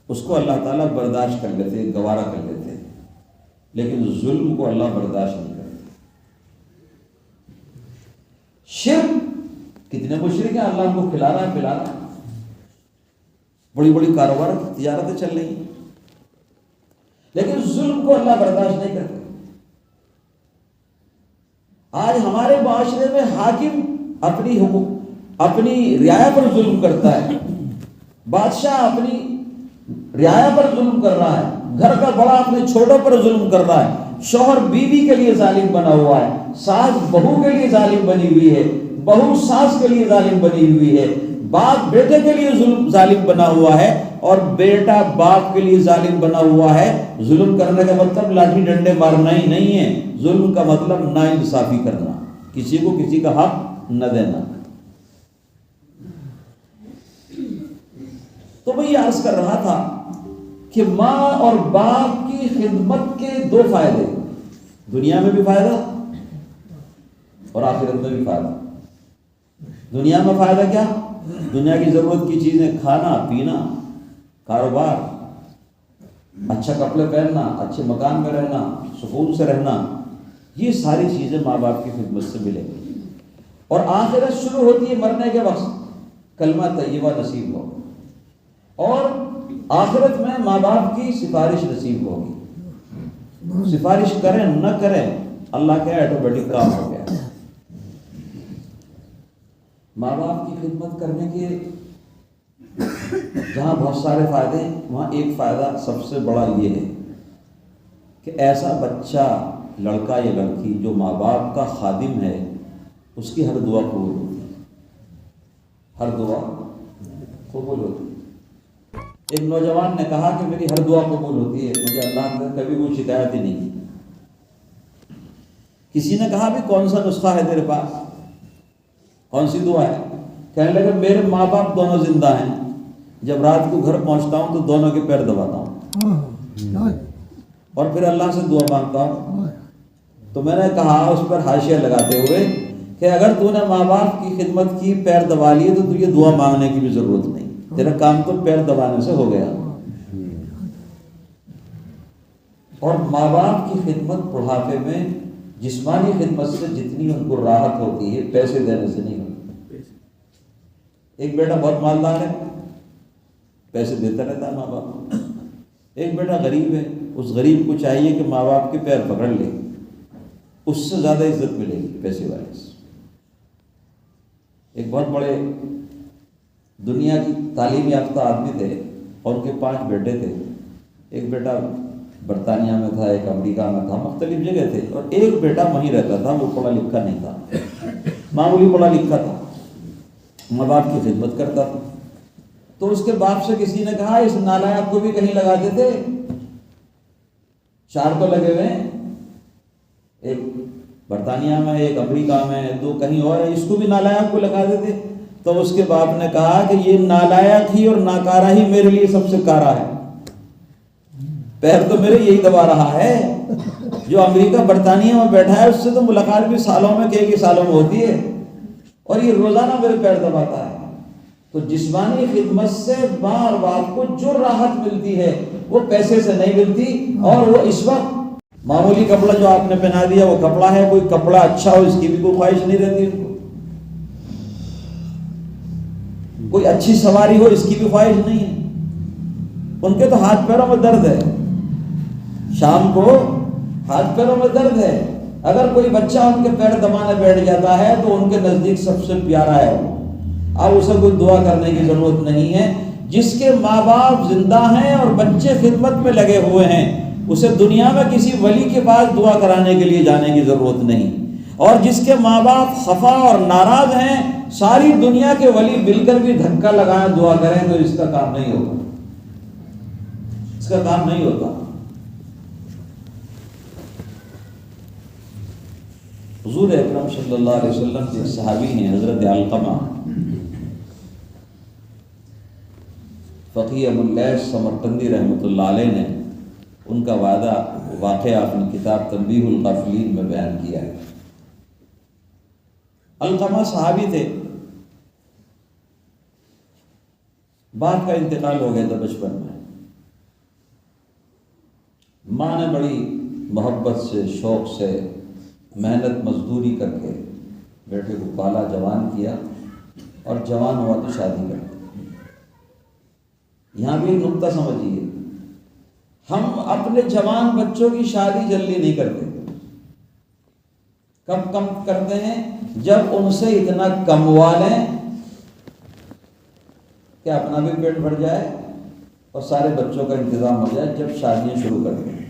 اس کو اللہ تعالیٰ برداشت کر لیتے، گوارا کر لیتے، لیکن ظلم کو اللہ برداشت نہیں کرتے۔ شرک، کتنے مشرک ہیں، اللہ ان کو کھلا رہا ہے، پلا رہا ہے، بڑی بڑی کاروبار تجارتیں چل رہی ہیں، لیکن ظلم کو اللہ برداشت نہیں کرتے۔ آج ہمارے معاشرے میں حاکم اپنی رعایا پر ظلم کرتا ہے، بادشاہ اپنی رعایا پر ظلم کر رہا ہے، گھر کا بڑا اپنے چھوٹوں پر ظلم کر رہا ہے، شوہر بیوی کے لیے ظالم بنا ہوا ہے، ساس بہو کے لیے ظالم بنی ہوئی ہے، بہو ساس کے لیے ظالم بنی ہوئی ہے، باپ بیٹے کے لیے ظالم بنا ہوا ہے، اور بیٹا باپ کے لیے ظالم بنا ہوا ہے۔ ظلم کرنے کا مطلب لاٹھی ڈنڈے مارنا ہی نہیں ہے، ظلم کا مطلب ناانصافی کرنا، کسی کو کسی کا حق نہ دینا۔ تو میں یہ عرض کر رہا تھا کہ ماں اور باپ کی خدمت کے 2 فائدے، دنیا میں بھی فائدہ اور آخرت میں بھی فائدہ۔ دنیا میں فائدہ کیا؟ دنیا کی ضرورت کی چیزیں، کھانا پینا، کاروبار، اچھا کپڑے پہننا، اچھے مکان میں رہنا، سکون سے رہنا، یہ ساری چیزیں ماں باپ کی خدمت سے ملیں گی۔ اور آخرت شروع ہوتی ہے مرنے کے وقت، کلمہ طیبہ نصیب ہو۔ اور آخرت میں ماں باپ کی سفارش نصیب ہوگی. سفارش کریں نہ کریں اللہ کے آٹومیٹک کام ہو گیا. ماں باپ کی خدمت کرنے کے جہاں بہت سارے فائدے ہیں، وہاں ایک فائدہ سب سے بڑا یہ ہے کہ ایسا بچہ، لڑکا یا لڑکی جو ماں باپ کا خادم ہے، اس کی ہر دعا قبول ہوتی ہے. ہر دعا قبول ہوتی ہے. ایک نوجوان نے کہا کہ میری ہر دعا قبول ہوتی ہے، مجھے اللہ نے کبھی کوئی شکایت ہی نہیں کی. کسی نے کہا بھی کون سا نسخہ ہے تیرے پاس، کون سی دعا ہے؟ کہنے لگے میرے ماں باپ دونوں زندہ ہیں، جب رات کو گھر پہنچتا ہوں تو دونوں کے پیر دباتا ہوں اور پھر اللہ سے دعا مانگتا ہوں. تو میں نے کہا اس پر حاشیہ لگاتے ہوئے کہ اگر تو نے ماں باپ کی خدمت کی، پیر دبا لیے، تو تجھے دعا مانگنے کی بھی ضرورت نہیں، تیرا کام تو پیر دبانے سے ہو گیا. اور ماں باپ کی خدمت بڑھاپے میں جسمانی خدمت سے جتنی ان کو راحت ہوتی ہے، پیسے دینے سے نہیں ہوتی. ایک بیٹا بہت مالدار ہے، پیسے دیتا رہتا ہے ماں باپ. ایک بیٹا غریب ہے، اس غریب کو چاہیے کہ ماں باپ کے پیر پکڑ لے، اس سے زیادہ عزت ملے گی پیسے والے سے. ایک بہت بڑے دنیا کی تعلیم یافتہ آدمی تھے اور ان کے 5 بیٹے تھے. ایک بیٹا برطانیہ میں تھا، ایک امریکہ میں تھا، مختلف جگہ تھے، اور ایک بیٹا وہیں رہتا تھا. وہ پڑھا لکھا نہیں تھا، معمولی پڑھا لکھا تھا، ماں باپ کی خدمت کرتا تھا. تو اس کے باپ سے کسی نے کہا اس نالائق کو بھی کہیں لگا دیتے، 4 تو لگے ہوئے ہیں، ایک برطانیہ میں، ایک امریکہ میں، 2 کہیں اور ہے، اس کو بھی نالائق کو لگا دیتے. تو اس کے باپ نے کہا کہ یہ نالائق ہی اور ناکارہ ہی میرے لیے سب سے کارا ہے. پیر تو میرے یہی دبا رہا ہے، جو امریکہ برطانیہ میں بیٹھا ہے اس سے تو ملاقات بھی سالوں میں، کئی سالوں میں ہوتی ہے، اور یہ روزانہ میرے پیر دباتا ہے. تو جسمانی خدمت سے ماں اور باپ کو جو راحت ملتی ہے وہ پیسے سے نہیں ملتی. اور وہ اس وقت معمولی کپڑا جو آپ نے پہنا دیا وہ کپڑا ہے، کوئی کپڑا اچھا ہو اس کی بھی کوئی خواہش نہیں رہتی ان کو، کوئی اچھی سواری ہو اس کی بھی خواہش نہیں ہے. ان کے تو ہاتھ پیروں میں درد ہے، شام کو ہاتھ پیروں میں درد ہے. اگر کوئی بچہ ان کے پیر دبانے بیٹھ جاتا ہے تو ان کے نزدیک سب سے پیارا ہے. اب اسے کوئی دعا کرنے کی ضرورت نہیں ہے. جس کے ماں باپ زندہ ہیں اور بچے خدمت میں لگے ہوئے ہیں، اسے دنیا میں کسی ولی کے پاس دعا کرانے کے لیے جانے کی ضرورت نہیں. اور جس کے ماں باپ خفا اور ناراض ہیں، ساری دنیا کے ولی مل کر بھی دھکا لگائیں دعا کریں تو اس کا کام نہیں ہوگا، اس کا کام نہیں ہوتا. حضور اکرم صلی اللہ علیہ وسلم کے صحابی ہیں حضرت علقمہ فقیہ ابواللیث سمرقندی رحمۃ اللہ علیہ نے ان کا واقعہ اپنی کتاب تنبیہ الغافلین میں بیان کیا ہے. علقمہ صحابی تھے، باپ کا انتقال ہو گیا تھا بچپن میں. ماں نے بڑی محبت سے، شوق سے، محنت مزدوری کر کے بیٹے کو پالا، جوان کیا، اور جوان ہوا تو شادی کر دی. یہاں بھی ایک نقطہ سمجھیے، ہم اپنے جوان بچوں کی شادی جلدی نہیں کرتے. کب کم کرتے ہیں؟ جب ان سے اتنا کموا لیں کہ اپنا بھی پیٹ بھر جائے اور سارے بچوں کا انتظام ہو جائے. جب شادیاں شروع کر دیں،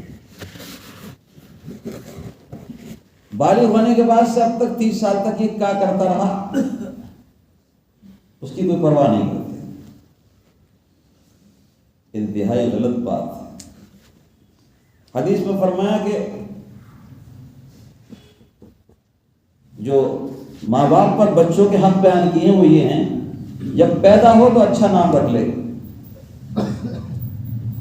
بالغ ہونے کے بعد سے اب تک 30 سال تک یہ کیا کرتا رہا، اس کی کوئی پرواہ نہیں کرتے. انتہائی غلط بات. حدیث میں فرمایا کہ جو ماں باپ پر بچوں کے حق بیان کیے وہ یہ ہیں، جب پیدا ہو تو اچھا نام رکھ لے،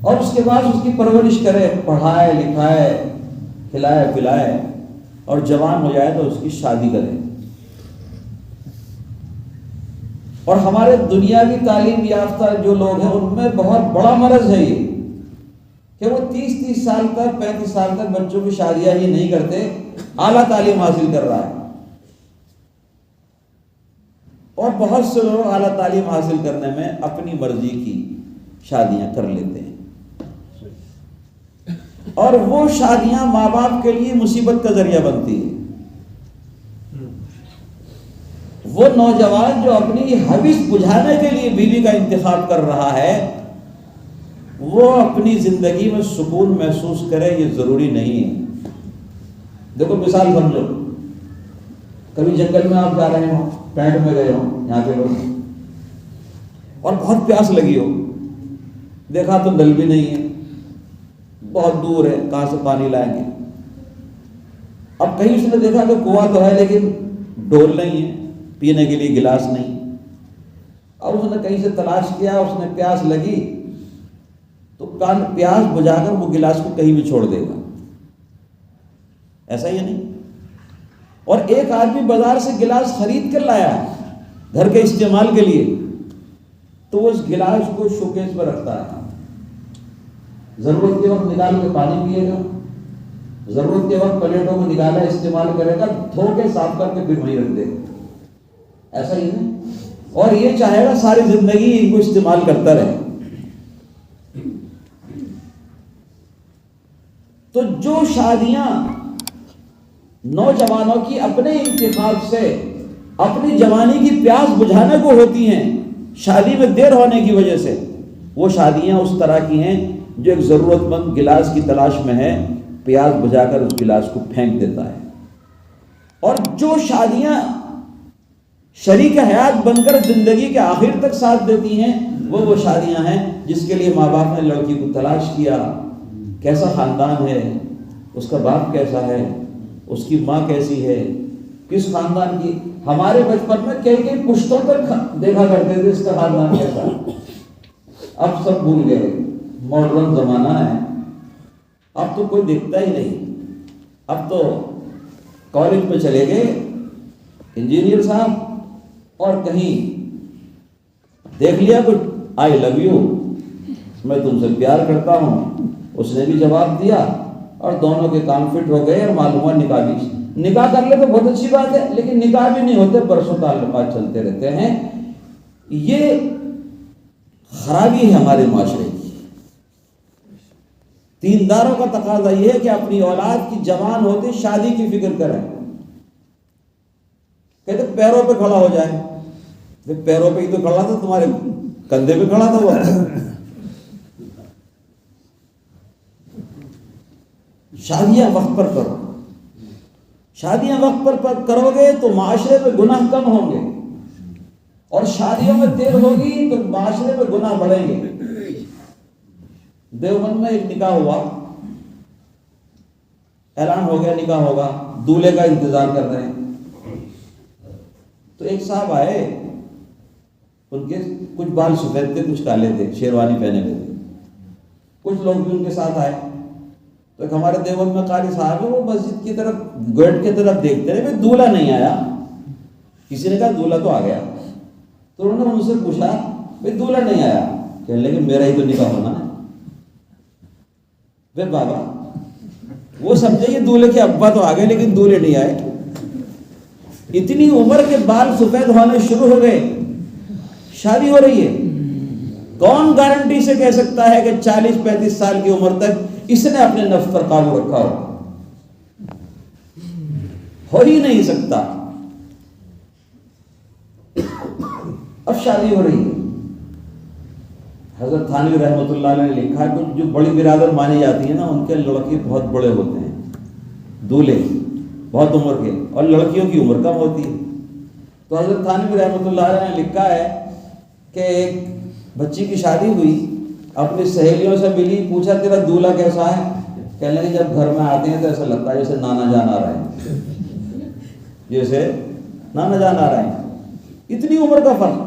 اور اس کے بعد اس کی پرورش کرے، پڑھائے لکھائے، کھلائے پلائے، اور جوان ہو جائے تو اس کی شادی کرے. اور ہمارے دنیاوی تعلیم یافتہ جو لوگ ہیں ان میں بہت بڑا مرض ہے یہ کہ وہ 30 سال تک، 35 سال تک بچوں کی شادیاں ہی نہیں کرتے، اعلیٰ تعلیم حاصل کر رہا ہے. اور بہت سے لوگ اعلیٰ تعلیم حاصل کرنے میں اپنی مرضی کی شادیاں کر لیتے ہیں، اور وہ شادیاں ماں باپ کے لیے مصیبت کا ذریعہ بنتی ہے۔ وہ نوجوان جو اپنی حوث بجھانے کے لیے بیوی کا انتخاب کر رہا ہے، وہ اپنی زندگی میں سکون محسوس کرے، یہ ضروری نہیں ہے۔ دیکھو مثال سمجھو، کبھی جنگل میں آپ جا رہے ہو، پینٹ میں گئے ہو یہاں کے لوگ، اور بہت پیاس لگی ہو، دیکھا تو نل بھی نہیں ہے، بہت دور ہے، کہاں سے پانی لائیں گے؟ اب کہیں اس نے دیکھا کہ کنواں تو ہے لیکن ڈول نہیں ہے، پینے کے لیے گلاس نہیں۔ اب اس نے کہیں سے تلاش کیا، اس نے پیاس لگی تو پیاس بجھا کر وہ گلاس کو کہیں بھی چھوڑ دے گا، ایسا ہی نہیں؟ اور ایک آدمی بازار سے گلاس خرید کر لایا گھر کے استعمال کے لیے، تو وہ اس گلاس کو شوکیس پر رکھتا ہے، ضرورت کے وقت نکال کے پانی پیے گا، ضرورت کے وقت پلیٹوں کو نکالا استعمال کرے گا، دھو کے صاف کر کے پھر وہیں رکھ دے گا، ایسا ہی نہیں؟ اور یہ چاہے گا ساری زندگی ان کو استعمال کرتا رہے۔ تو جو شادیاں نوجوانوں کی اپنے انتخاب سے اپنی جوانی کی پیاس بجھانے کو ہوتی ہیں، شادی میں دیر ہونے کی وجہ سے، وہ شادیاں اس طرح کی ہیں جو ایک ضرورت مند گلاس کی تلاش میں ہے، پیاس بجھا کر اس گلاس کو پھینک دیتا ہے۔ اور جو شادیاں شریک حیات بن کر زندگی کے آخر تک ساتھ دیتی ہیں، وہ شادیاں ہیں جس کے لیے ماں باپ نے لڑکی کو تلاش کیا، کیسا خاندان ہے، اس کا باپ کیسا ہے، اس کی ماں کیسی ہے، کس خاندان کی۔ ہمارے بچپن میں کئی پشتوں تک دیکھا کرتے تھے اس کا خاندان کیسا، اب سب بھول گئے، ماڈرن زمانہ ہے، اب تو کوئی دیکھتا ہی نہیں۔ اب تو کالج میں چلے گئے انجینئر صاحب، اور کہیں دیکھ لیا کچھ آئی لو یو، میں تم سے پیار کرتا ہوں، اس نے بھی جواب دیا، اور دونوں کے کام فٹ ہو گئے، اور معلوم ہوا نکاح بھی۔ نکاح کر لے تو بہت اچھی بات ہے، لیکن نکاح بھی نہیں ہوتے، برسوں تعلقات چلتے رہتے ہیں۔ یہ خرابی ہے ہمارے معاشرے کی۔ دینداروں کا تقاضا یہ ہے کہ اپنی اولاد کی جوان ہوتے شادی کی فکر کریں۔ کہتے پیروں پہ کھڑا ہو جائے، پیروں پہ ہی تو کھڑا تھا، تمہارے کندھے پہ کھڑا تھا وہ۔ شادیاں وقت پر کرو، شادیاں وقت پر کرو گے تو معاشرے میں گناہ کم ہوں گے، اور شادیوں میں دیر ہوگی تو معاشرے میں گناہ بڑھیں گے۔ دیوبند میں ایک نکاح ہوا، اعلان ہو گیا نکاح ہوگا، دولہے کا انتظار کر رہے ہیں، تو ایک صاحب آئے، ان کے کچھ بال سفید تھے، کچھ کالے تھے، شیروانی پہنے ہوئے تھے، کچھ لوگ بھی ان کے ساتھ آئے۔ تو ایک ہمارے دیوبند میں قاری صاحب ہے، وہ مسجد کی طرف گیٹ کی طرف دیکھتے رہے، بھائی دولہا نہیں آیا۔ کسی نے کہا دولہا تو آ گیا، تو انہوں نے ان سے پوچھا بھائی دولہا نہیں آیا، کہنے لگے میرا ہی تو نکاح ہونا ہے۔ بھائی بابا، وہ سمجھے کہ دولہے کے ابا تو آ گئے لیکن دولہے نہیں آئے۔ اتنی عمر کے بال سفید ہونے شروع ہو گئے، شادی ہو رہی ہے، کون گارنٹی سے کہہ سکتا ہے کہ 40-35 سال کی عمر تک اس نے اپنے نفس پر قابو رکھا ہو ہی نہیں سکتا۔ اب شادی ہو رہی ہے۔ حضرت تھانوی رحمۃ اللہ علیہ نے لکھا ہے کہ جو بڑی برادر مانی جاتی ہے نا، ان کے لڑکے بہت بڑے ہوتے ہیں، دولہے بہت عمر کے، اور لڑکیوں کی عمر کم ہوتی ہے۔ تو حضرت تھانوی رحمۃ اللہ علیہ نے لکھا ہے کہ ایک بچی کی شادی ہوئی، اپنی سہیلیوں سے ملی، پوچھا تیرا دولہا کیسا ہے؟ کہنے لگے جب گھر میں آتے ہیں تو ایسا لگتا ہے جیسے نانا جان آ رہے ہیں، جیسے نانا جان آ رہے ہیں۔ اتنی عمر کا فرق۔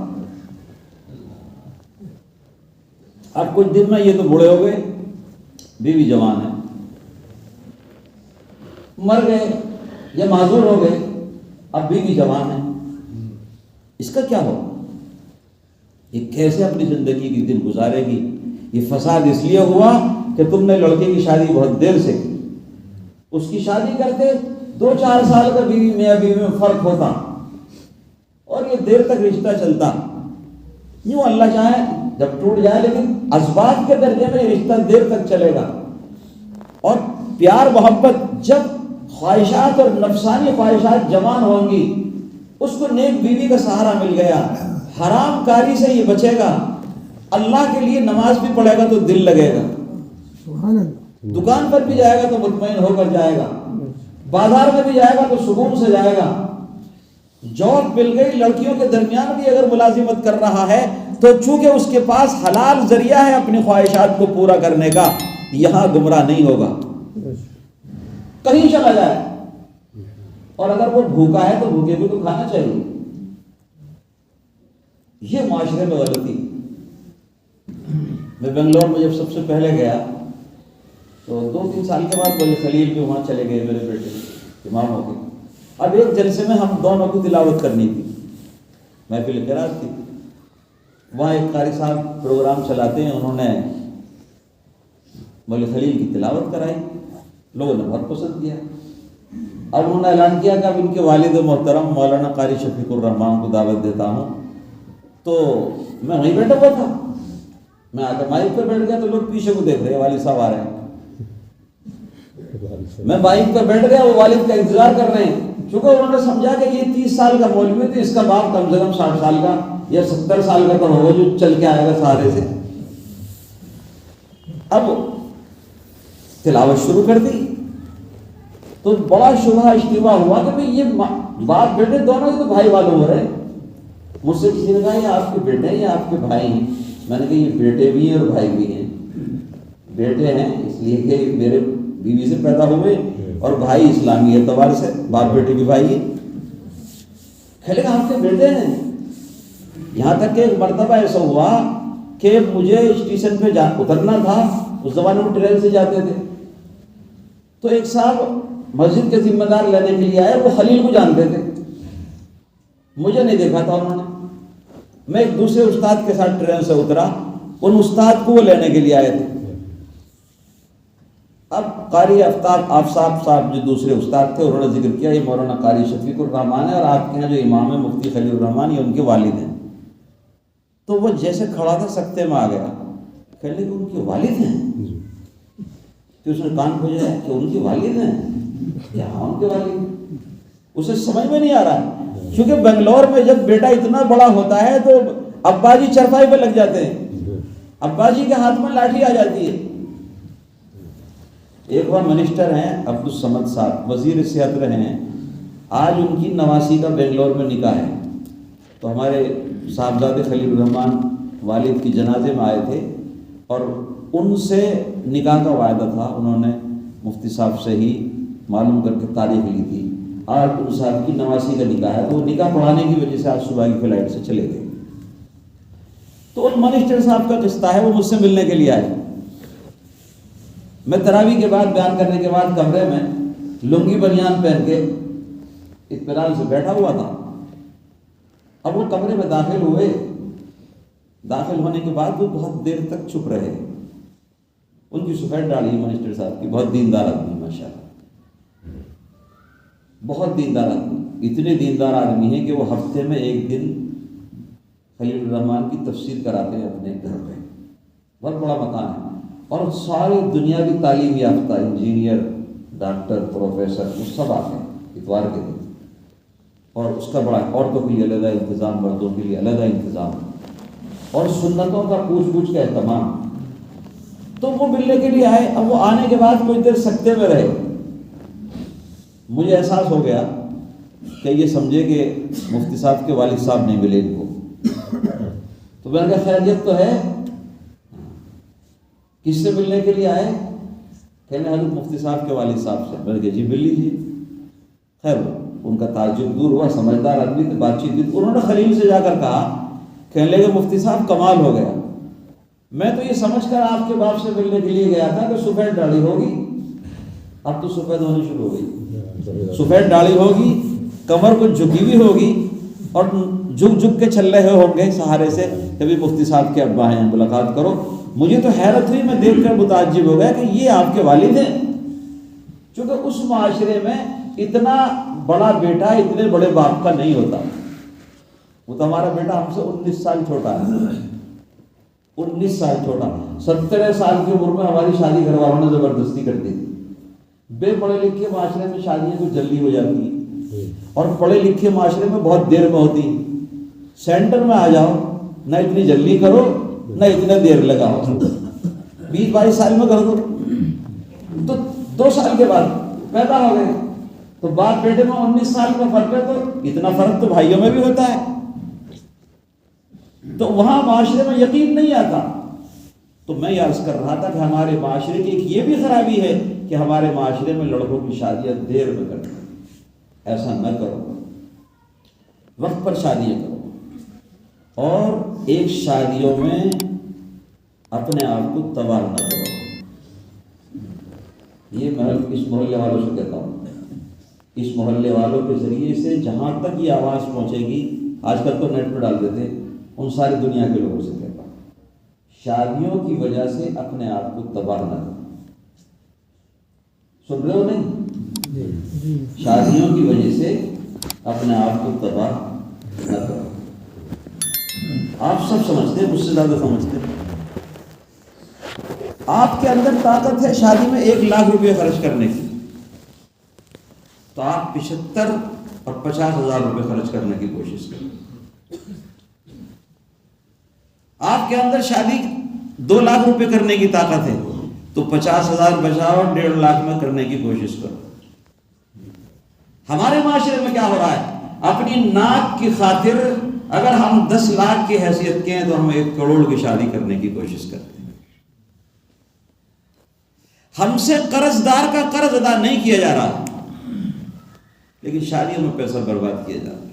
اب کچھ دن میں یہ تو بوڑھے ہو گئے، بیوی جوان ہے، مر گئے یا معذور ہو گئے، اب بیوی جوان ہے، اس کا کیا ہو؟ یہ کیسے اپنی زندگی کی دن گزارے گی؟ یہ فساد اس لیے ہوا کہ تم نے لڑکے کی شادی بہت دیر سے کی۔ اس کی شادی کرتے 2-4 سال کا بیوی میاں بیوی میں فرق ہوتا، اور یہ دیر تک رشتہ چلتا۔ یوں اللہ چاہے جب ٹوٹ جائے، لیکن اسباب کے درجے میں یہ رشتہ دیر تک چلے گا. اور پیار محبت جب خواہشات اور نفسانی خواہشات جوان ہوں گی، اس کو نیک بیوی کا سہارا مل گیا، حرام کاری سے یہ بچے گا، اللہ کے لیے نماز بھی پڑھے گا تو دل لگے گا، دکان پر بھی جائے گا تو مطمئن ہو کر جائے گا، بازار میں بھی جائے گا تو سکون سے جائے گا. جاب مل گئی، لڑکیوں کے درمیان بھی اگر ملازمت کر رہا ہے تو چونکہ اس کے پاس حلال ذریعہ ہے اپنی خواہشات کو پورا کرنے کا، یہاں گمراہ نہیں ہوگا. کہیں چلا جائے، اور اگر وہ بھوکا ہے تو بھوکے کو تو کھانا چاہیے. یہ معاشرے میں غلطی. میں بنگلور میں جب سب سے پہلے گیا تو 2-3 سال کے بعد ولی خلیل بھی وہاں چلے گئے، میرے بیٹے امام ہو گئے. اب ایک جلسے میں ہم دونوں کو تلاوت کرنی تھی، محفل قرات تھی. وہاں ایک قاری صاحب پروگرام چلاتے ہیں، انہوں نے ولی خلیل کی تلاوت کرائی، لوگوں نے بہت پسند کیا. اب انہوں نے اعلان کیا کہ اب ان کے والد محترم مولانا قاری شفیق الرحمان کو دعوت دیتا ہوں. تو میں وہیں بیٹھا ہوا تھا، میں آ کر مائک پر بیٹھ گیا تو لوگ پیچھے کو دیکھ رہے ہیں، والد صاحب آ رہے ہیں. میں بائک پر بیٹھ گیا، وہ والد کا انتظار کر رہے ہیں. چونکہ انہوں نے سمجھا کہ یہ 30 سال کا مولوی تھے، اس کا باپ کم سے کم 60 سال کا یا 70 سال کا تو ہوگا جو چل کے آئے گا سہارے سے. اب تلاوت شروع کر دی تو بڑا شبہ اشتباہ ہوا کہ بھئی یہ باپ بیٹے دونوں ہی تو بھائی والوں ہو رہے ہیں. مجھ سے کسی نے کہا یہ آپ کے بیٹے ہیں یا آپ کے بھائی ہیں؟ میں نے کہا یہ بیٹے بھی ہیں اور بھائی بھی ہیں. بیٹے ہیں اس لیے کہ میرے بیوی سے پیدا ہوئے، اور بھائی اسلامی اعتبار سے باپ بیٹے بھی بھائی ہیں. کہنے لگا آپ کے بیٹے ہیں. یہاں تک کہ ایک مرتبہ ایسا ہوا کہ مجھے اسٹیشن پہ اترنا تھا، اس زمانے میں ٹرین سے جاتے تھے، تو ایک صاحب مسجد کے ذمہ دار لینے کے لیے آئے. وہ خلیل کو جانتے تھے، مجھے نہیں دیکھا تھا انہوں نے. میں ایک دوسرے استاد کے ساتھ ٹرین سے اترا، ان استاد کو وہ لینے کے لیے آئے تھے. اب قاری آفتاب صاحب جو دوسرے استاد تھے، انہوں نے ذکر کیا یہ مولانا قاری شفیق الرحمان ہے، اور آپ کے یہاں جو امام ہے مفتی خلیل الرحمان، یہ ان کے والد ہیں. تو وہ جیسے کھڑا تھا سکتے میں آ گیا، کہنے لگے ان کے والد ہیں. پھر اس نے کان کھوجا کہ ان کے والد ہیں کیا؟ ان کے والد. اسے سمجھ میں نہیں آ رہا ہے، کیونکہ بنگلور میں جب بیٹا اتنا بڑا ہوتا ہے تو ابا جی چرپائی پہ لگ جاتے ہیں، ابا جی کے ہاتھ میں لاٹھی آ جاتی ہے. ایک بار منسٹر ہیں عبدالصمد صاحب، وزیر صحت رہے ہیں، آج ان کی نواسی کا بنگلور میں نکاح ہے. تو ہمارے صاحبزادے خلیل الرحمان والد کی جنازے میں آئے تھے، اور ان سے نکاح کا وعدہ تھا. انہوں نے مفتی صاحب سے ہی معلوم کر کے تاریخ لی تھی. آج ان صاحب کی نواسی کا نکاح ہے، تو وہ نکاح پڑھانے کی وجہ سے آج صبح کی فلائٹ سے چلے گئے. تو ان منسٹر صاحب کا قصہ ہے، وہ مجھ سے ملنے کے لیے آئے. میں تراویح کے بعد بیان کرنے کے بعد کمرے میں لنگی بنیان پہن کے اطمینان سے بیٹھا ہوا تھا. اب وہ کمرے میں داخل ہوئے، داخل ہونے کے بعد وہ بہت دیر تک چپ رہے. ان کی سفید داڑھی منسٹر صاحب کی، بہت دیندار آدمی ماشاءاللہ، بہت دیندار آدمی. اتنے دیندار آدمی ہیں کہ وہ ہفتے میں ایک دن خلیل الرحمان کی تفسیر کراتے ہیں اپنے گھر پہ. بہت بڑا مکان ہے، اور ساری دنیا کی تعلیم یافتہ انجینئر، ڈاکٹر، پروفیسر وہ سب آتے ہیں اتوار کے دن. اور اس کا بڑا عورتوں کے لیے علیحدہ انتظام، مردوں کے لیے علیحدہ انتظام، اور سنتوں کا پوچھ پوچھ کا اہتمام. تو وہ ملنے کے لیے آئے. اب وہ آنے کے بعد کچھ دیر سکتے میں رہے. مجھے احساس ہو گیا کہ یہ سمجھے کہ مفتی صاحب کے والد صاحب نہیں ملے ان کو. تو میں نے کہا خیریت تو ہے؟ کس سے ملنے کے لیے آئے؟ کہنے حضرت مفتی صاحب کے والد صاحب سے. میں نے کہا جی مل لیجیے. خیر ان کا تعجب دور ہوا، سمجھدار آدمی تھے، بات چیت. انہوں نے خلیل سے جا کر کہا، کہنے لگے مفتی صاحب کمال ہو گیا، میں تو یہ سمجھ کر آپ کے باپ سے ملنے کے لیے گیا تھا کہ سفید داڑھی ہوگی، اب تو سفید ہونی شروع ہو گئی. سفید داڑھی ہوگی، کمر کو جھکی ہوئی ہوگی، اور جھک جھک کے چل رہے ہوں گے سہارے سے، کبھی مفتی صاحب کے ابا ہیں ملاقات کرو. مجھے تو حیرت ہوئی، میں دیکھ کر متعجب ہو گیا کہ یہ آپ کے والد ہیں. چونکہ اس معاشرے میں اتنا بڑا بیٹا اتنے بڑے باپ کا نہیں ہوتا. وہ تو ہمارا بیٹا ہم سے 19 سال چھوٹا ہے. 19 سال چھوٹا، 17 سال کی عمر میں ہماری شادی گھر والوں نے زبردستی کر دی تھی۔ بے پڑھے لکھے معاشرے میں شادیاں تو جلدی ہو جاتی ہیں اور پڑھے لکھے معاشرے میں بہت دیر میں ہوتی ہیں۔ سینٹر میں آ جاؤ، نہ اتنی جلدی کرو نہ اتنا دیر لگاؤ، 20-22 سال میں کر دو تو 2 سال کے بعد پیدا ہو گئے، تو باپ بیٹے میں 19 سال کا فرق ہے، تو اتنا فرق تو بھائیوں میں بھی ہوتا ہے، تو وہاں معاشرے میں یقین نہیں آتا۔ تو میں یہ عرض کر رہا تھا کہ ہمارے معاشرے کی ایک یہ بھی خرابی ہے کہ ہمارے معاشرے میں لڑکوں کی شادیاں دیر میں کرتے ہیں۔ ایسا نہ کرو، وقت پر شادیاں کرو، اور ایک شادیوں میں اپنے آپ کو تباہ نہ کرو۔ یہ میں اس محلے والوں سے کہتا ہوں، اس محلے والوں کے ذریعے سے جہاں تک یہ آواز پہنچے گی، آج کل تو نیٹ پہ ڈال دیتے، ان ساری دنیا کے لوگوں سے کہتا ہوں، شادیوں کی وجہ سے اپنے آپ کو تباہ نہ کرو۔ سن رہے ہو نہیں؟ شادیوں کی وجہ سے اپنے آپ کو تباہ نہ کرو۔ آپ سب سمجھتے ہیں، مجھ سے زیادہ سمجھتے ہیں۔ آپ کے اندر طاقت ہے شادی میں 1 لاکھ روپے خرچ کرنے کی، تو آپ 75 اور 50 ہزار روپے خرچ کرنے کی کوشش کریں۔ آپ کے اندر شادی 2 لاکھ روپے کرنے کی طاقت ہے، تو 50 ہزار بچاؤ، 1.5 لاکھ میں کرنے کی کوشش کرو۔ ہمارے معاشرے میں کیا ہو رہا ہے؟ اپنی ناک کی خاطر اگر ہم 10 لاکھ کی حیثیت کے ہیں تو ہم 1 کروڑ کی شادی کرنے کی کوشش کرتے ہیں۔ ہم سے قرض دار کا قرض ادا نہیں کیا جا رہا، لیکن شادیوں میں پیسہ برباد کیا جا رہا ہے۔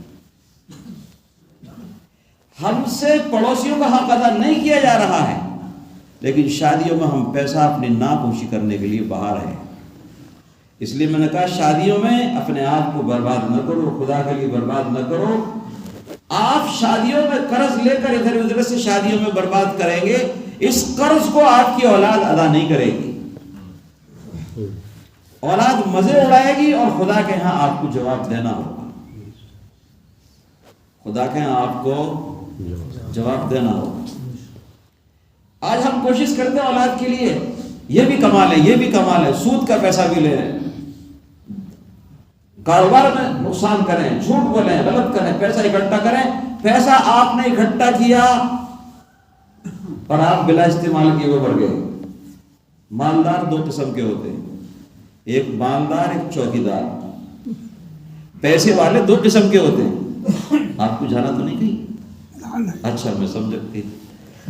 ہم سے پڑوسیوں کا حق ادا نہیں کیا جا رہا ہے، لیکن شادیوں میں ہم پیسہ اپنی ناک اونچی کرنے کے لیے بہا رہے ہیں۔ اس لیے میں نے کہا شادیوں میں اپنے آپ کو برباد نہ کرو، خدا کے لیے برباد نہ کرو۔ آپ شادیوں میں قرض لے کر ادھر ادھر سے شادیوں میں برباد کریں گے، اس قرض کو آپ کی اولاد ادا نہیں کرے گی، اولاد مزے اڑائے گی، اور خدا کے ہاں آپ کو جواب دینا ہوگا، خدا کے ہاں آپ کو جواب دینا ہوگا۔ آج ہم کوشش کرتے ہیں اولاد کے لیے، یہ بھی کمال ہے، یہ بھی کمال ہے، سود کا پیسہ بھی لے رہے ہیں، کاروبار میں نقصان کریں، جھوٹ بولیں، غلط کریں، پیسہ اکٹھا کریں۔ پیسہ آپ نے اکٹھا کیا اور آپ بلا استعمال کیے ہوئے بڑھ گئے۔ مالدار 2 قسم کے ہوتے ہیں، ایک مالدار، ایک چوکیدار۔ پیسے والے 2 قسم کے ہوتے ہیں، آپ کو جانا تو نہیں کہیں؟ اچھا میں سمجھتی۔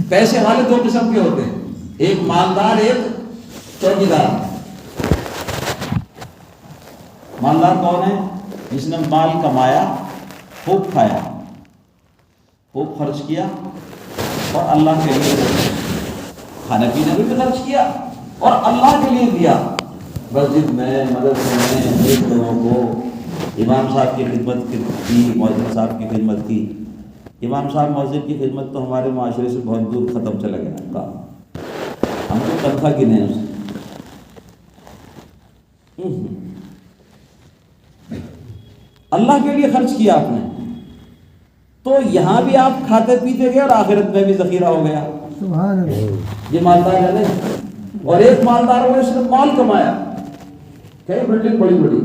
پیسے والے 2 قسم کے ہوتے ہیں، ایک مالدار، ایک چوکیدار۔ مالدار کون ہے؟ جس نے مال کمایا، خوب کھایا، خوب خرچ کیا، اور اللہ کے لیے کھانے پینے میں بھی خرچ کیا اور اللہ کے لیے دیا۔ مسجد میں، مدرسے میں ایک لوگوں کو امام صاحب کی خدمت کی، مؤذن صاحب کی خدمت کی۔ امام صاحب مؤذن کی خدمت تو ہمارے معاشرے سے بہت دور ختم چلا گیا کا، ہم کو تنخواہ گنے ہیں اسے۔ اللہ کے لیے خرچ کیا آپ نے، تو یہاں بھی آپ کھاتے پیتے گئے اور آخرت میں بھی ذخیرہ ہو گیا۔ سبحان اللہ۔ یہ مالدار ہے نا۔ اور ایک مالدار ہوئے، اس نے مال کمایا، کئی بلڈنگ بڑی بڑی،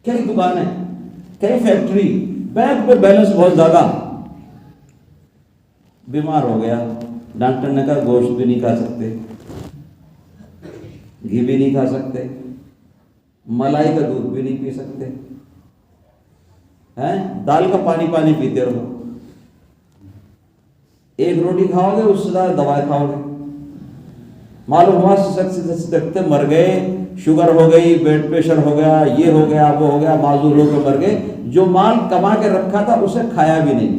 کئی دکانیں، کئی فیکٹری، بینک میں بیلنس بہت زیادہ، بیمار ہو گیا، ڈاکٹر نے کہا گوشت بھی نہیں کھا سکتے، گھی بھی نہیں کھا سکتے، ملائی کا دودھ بھی نہیں پی سکتے، دال کا پانی پانی پیتے رہو، ایک روٹی کھاؤ گے اس سے زیادہ دوائیں کھاؤ گے، معلوم ہوا سکتے مر گئے، شوگر ہو گئی، بلڈ پریشر ہو گیا، یہ ہو گیا، وہ ہو گیا، معذور ہو کے مر گئے۔ جو مال کما کے رکھا تھا اسے کھایا بھی نہیں،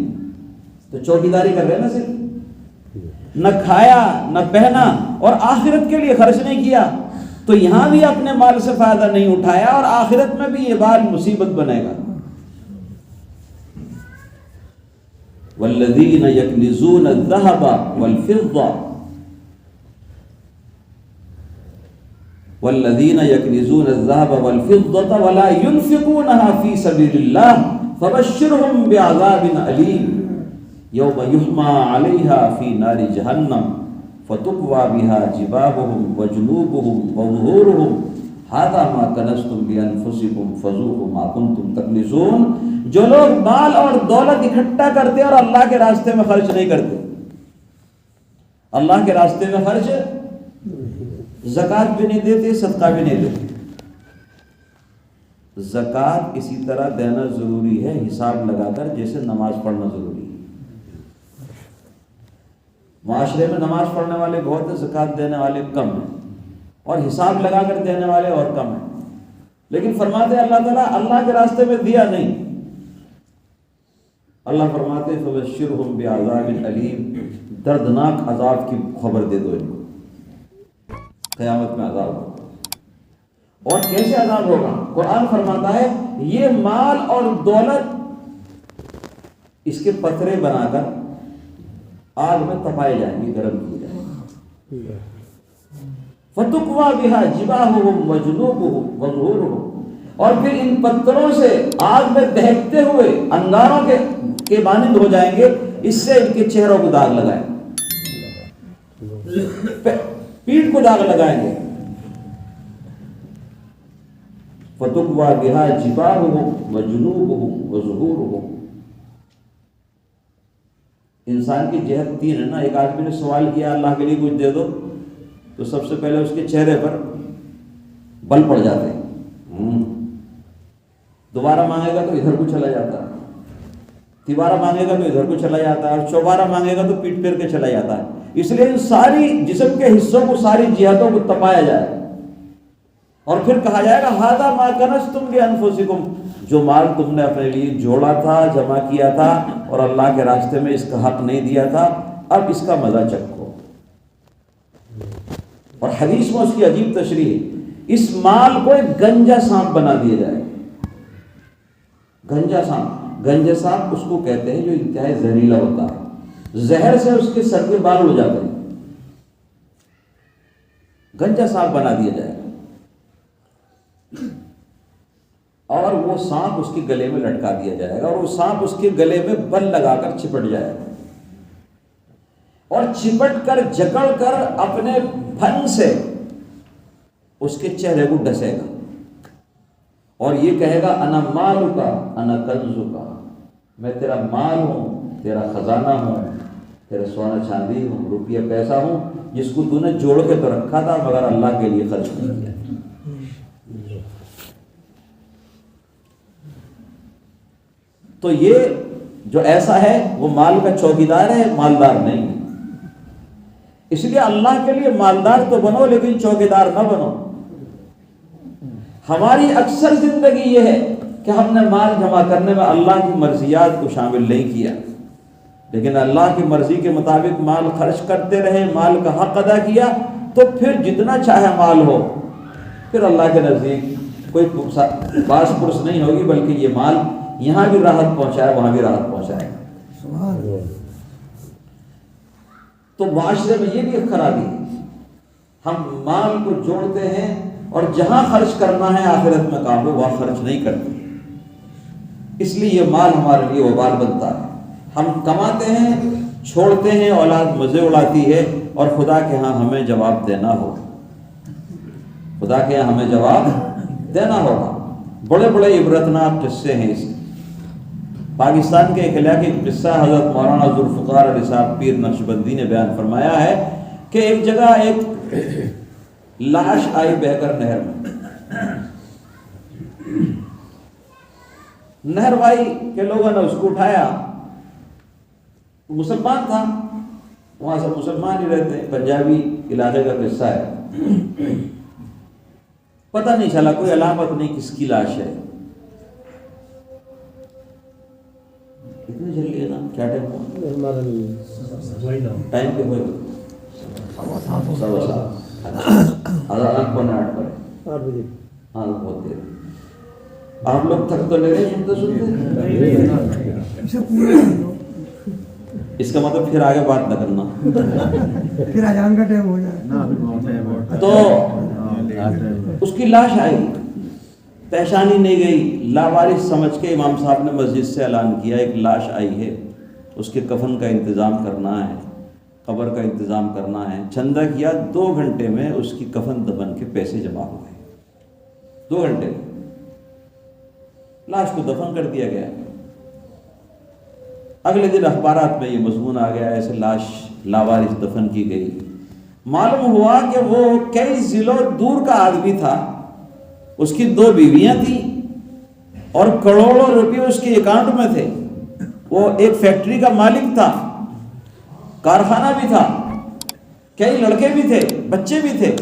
تو چوکیداری کر رہے نا، صرف نہ کھایا نہ پہنا اور آخرت کے لیے خرچ نہیں کیا، تو یہاں بھی اپنے مال سے فائدہ نہیں اٹھایا اور آخرت میں بھی یہ بال مصیبت بنے گا۔ والذین یکنزون الذهب والفضة والذین یکنزون الذهب والفضة ولا ينفقونها في سبيل الله فبشرهم بعذاب علیم۔ یوم یحما علیہا فی نار جہنم فتکوی بہا جباہہم وجنوبہم وظہورہم ھذا ما کنزتم لانفسکم فذوقوا ما کنتم تکنزون۔ جو لوگ مال اور دولت اکٹھا کرتے اور اللہ کے راستے میں خرچ نہیں کرتے، اللہ کے راستے میں خرچ، زکوٰۃ بھی نہیں دیتے، صدقہ بھی نہیں دیتے۔ زکوٰۃ اسی طرح دینا ضروری ہے حساب لگا کر جیسے نماز پڑھنا ضروری ہے۔ معاشرے میں نماز پڑھنے والے بہت ہیں، زکوٰۃ دینے والے کم ہیں، اور حساب لگا کر دینے والے اور کم ہیں۔ لیکن فرماتے ہیں اللہ تعالیٰ اللہ کے راستے میں دیا نہیں، اللہ فرماتے ہیں فبشرہم بعذاب علیم، دردناک عذاب کی خبر دے دو ان کو، قیامت میں عذاب ہوگا۔ اور کیسے عذاب ہوگا؟ قرآن فرماتا ہے یہ مال اور دولت اس کے پترے بنا کر آگ میں تپائے جائیں گے، گرم کیے جائیں گے۔ فَتُقْوَى بِهَا جِبَاهُهُمْ وَجُنُوبُهُمْ وَظُهُورُهُمْ، اور پھر ان پتھروں سے آگ میں دہکتے ہوئے انگاروں کے مانند ہو جائیں گے، اس سے ان کے چہروں کو داغ لگائیں گے، پیٹھ کو داغ لگائیں گے۔ فَتُقْوَى بِهَا جِبَاهُهُمْ وَجُنُوبُهُمْ وَظُهُورُهُمْ۔ انسان کی جہت تین ہے نا۔ ایک آدمی نے سوال کیا اللہ کے لیے کچھ دے دو، تو سب سے پہلے اس کے چہرے پر بل پڑ جاتے ہیں، دوبارہ مانگے گا تو ادھر کو چلا جاتا ہے، تیبارہ مانگے گا تو ادھر کو چلا جاتا ہے، اور چوبارہ مانگے گا تو پیٹ پھیر کے چلا جاتا ہے۔ اس لیے ان ساری جسم کے حصوں کو، ساری جہتوں کو تپایا جائے، اور پھر کہا جائے گا ھذا ما کنزتم لانفسکم، جو مال تم نے اپنے لیے جوڑا تھا، جمع کیا تھا، اور اللہ کے راستے میں اس کا حق نہیں دیا تھا، اب اس کا مزہ چکھو۔ اور حدیث میں اس کی عجیب تشریح ہے، اس مال کو ایک گنجا سانپ بنا دیا جائے۔ گنجا سانپ، گنجا سانپ اس کو کہتے ہیں جو انتہائی زہریلا ہوتا ہے، زہر سے اس کے سر کے بال اڑ جاتے ہیں، گنجا سانپ بنا دیا جائے، اور وہ سانپ اس کے گلے میں لٹکا دیا جائے گا، اور وہ سانپ اس کے گلے میں بل لگا کر چپٹ جائے گا، اور چپٹ کر جکڑ کر اپنے پھن سے اس کے چہرے کو ڈسے گا، اور یہ کہے گا انا مالکا انا کنزکا، میں تیرا مال ہوں، تیرا خزانہ ہوں، تیرا سونا چاندی ہوں، روپیہ پیسہ ہوں، جس کو تو نے جوڑ کے تو رکھا تھا مگر اللہ کے لیے خرچ نہیں کیا۔ تو یہ جو ایسا ہے وہ مال کا چوکیدار ہے، مالدار نہیں ہے۔ اس لیے اللہ کے لیے مالدار تو بنو لیکن چوکیدار نہ بنو۔ ہماری اکثر زندگی یہ ہے کہ ہم نے مال جمع کرنے میں اللہ کی مرضیات کو شامل نہیں کیا، لیکن اللہ کی مرضی کے مطابق مال خرچ کرتے رہے، مال کا حق ادا کیا، تو پھر جتنا چاہے مال ہو، پھر اللہ کے نزدیک کوئی باس پرس نہیں ہوگی، بلکہ یہ مال یہاں بھی راحت پہنچائے، وہاں بھی راحت پہنچائے۔ تو معاشرے میں یہ بھی ایک خرابی ہے، ہم مال کو جوڑتے ہیں اور جہاں خرچ کرنا ہے آخرت میں کام ہو وہاں خرچ نہیں کرتے، اس لیے یہ مال ہمارے لیے وبال بنتا ہے۔ ہم کماتے ہیں، چھوڑتے ہیں، اولاد مزے اڑاتی ہے، اور خدا کے ہاں ہمیں جواب دینا ہوگا، خدا کے ہاں ہمیں جواب دینا ہوگا۔ بڑے بڑے عبرتناک قصے ہیں اس۔ پاکستان کے ایک علاقے کا قصہ حضرت مولانا ذوالفقار علی صاحب پیر نقشبندی نے بیان فرمایا ہے کہ ایک جگہ ایک لاش آئی بہہ کر نہر میں، نہر وائی کے لوگوں نے اس کو اٹھایا، مسلمان تھا، وہاں سب مسلمان ہی رہتے ہیں، پنجابی علاقے کا قصہ ہے، پتہ نہیں چلا، کوئی علامت نہیں کس کی لاش ہے۔ کتنے چل گئے نا، کیا ٹائم ہوا؟ ٹائم پہ ہوئے آدھا پونے 8 پر، ہاں بہت دیر۔ آپ لوگ تھک تو لے رہے سنتے، اس کا مطلب پھر آگے بات نہ کرنا، پھر اذان کا ٹائم ہو جائے۔ تو اس کی لاش آئی، پہچانی نہیں گئی، لاوارث سمجھ کے امام صاحب نے مسجد سے اعلان کیا ایک لاش آئی ہے، اس کے کفن کا انتظام کرنا ہے، قبر کا انتظام کرنا ہے۔ چندہ کیا، 2 گھنٹے میں اس کی کفن دفن کے پیسے جمع ہو گئے، 2 گھنٹے میں لاش کو دفن کر دیا گیا۔ اگلے دن اخبارات میں یہ مضمون آ گیا، ایسے لاش لاوارث دفن کی گئی۔ معلوم ہوا کہ وہ کئی ضلعوں دور کا آدمی تھا، اس کی 2 بیویاں تھیں اور کروڑوں روپے اس کے اکاؤنٹ میں تھے۔ وہ ایک فیکٹری کا مالک تھا، کارخانہ بھی تھا، کئی لڑکے بھی تھے، بچے بھی تھے،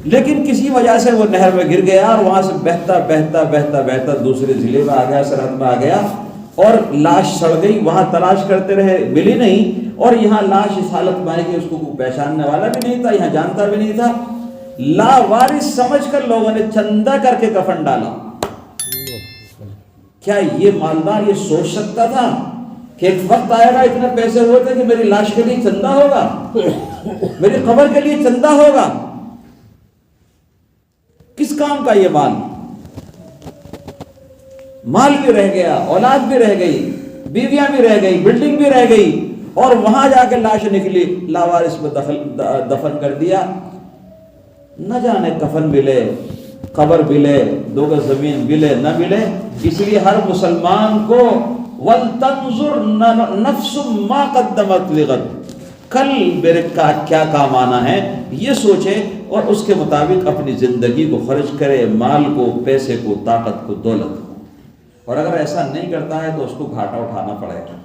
لیکن کسی وجہ سے وہ نہر میں گر گیا اور وہاں سے بہتا بہتا بہتا بہتا دوسرے ضلع میں آ گیا، سرحد میں آ گیا، اور لاش سڑ گئی۔ وہاں تلاش کرتے رہے، ملی نہیں، اور یہاں لاش اس حالت میں آئی کہ اس کو کوئی پہچاننے والا بھی نہیں تھا، یہاں جانتا بھی نہیں تھا۔ لاوارث سمجھ کر لوگوں نے چندہ کر کے کفن ڈالا۔ کیا یہ مالدار یہ سوچ سکتا تھا کہ ایک وقت آئے گا اتنے پیسے ہوئے تھے کہ میری لاش کے لیے چندہ ہوگا، میری قبر کے لیے چندہ ہوگا؟ کس کام کا یہ مال؟ مال بھی رہ گیا، اولاد بھی رہ گئی، بیویاں بھی رہ گئی، بلڈنگ بھی رہ گئی، اور وہاں جا کے لاش نکلی، لاوارث میں دفن کر دیا۔ نہ جانے کفن ملے، قبر ملے، 2 گز زمین ملے نہ ملے۔ اس لیے ہر مسلمان کو وَلْتَنْظُرْ نَفْسٌ مَا قَدَّمَتْ لِغَدٍ، کل میرے کا کیا کام آنا ہے یہ سوچے، اور اس کے مطابق اپنی زندگی کو خرچ کرے، مال کو، پیسے کو، طاقت کو، دولت کو۔ اور اگر ایسا نہیں کرتا ہے تو اس کو گھاٹا اٹھانا پڑے گا۔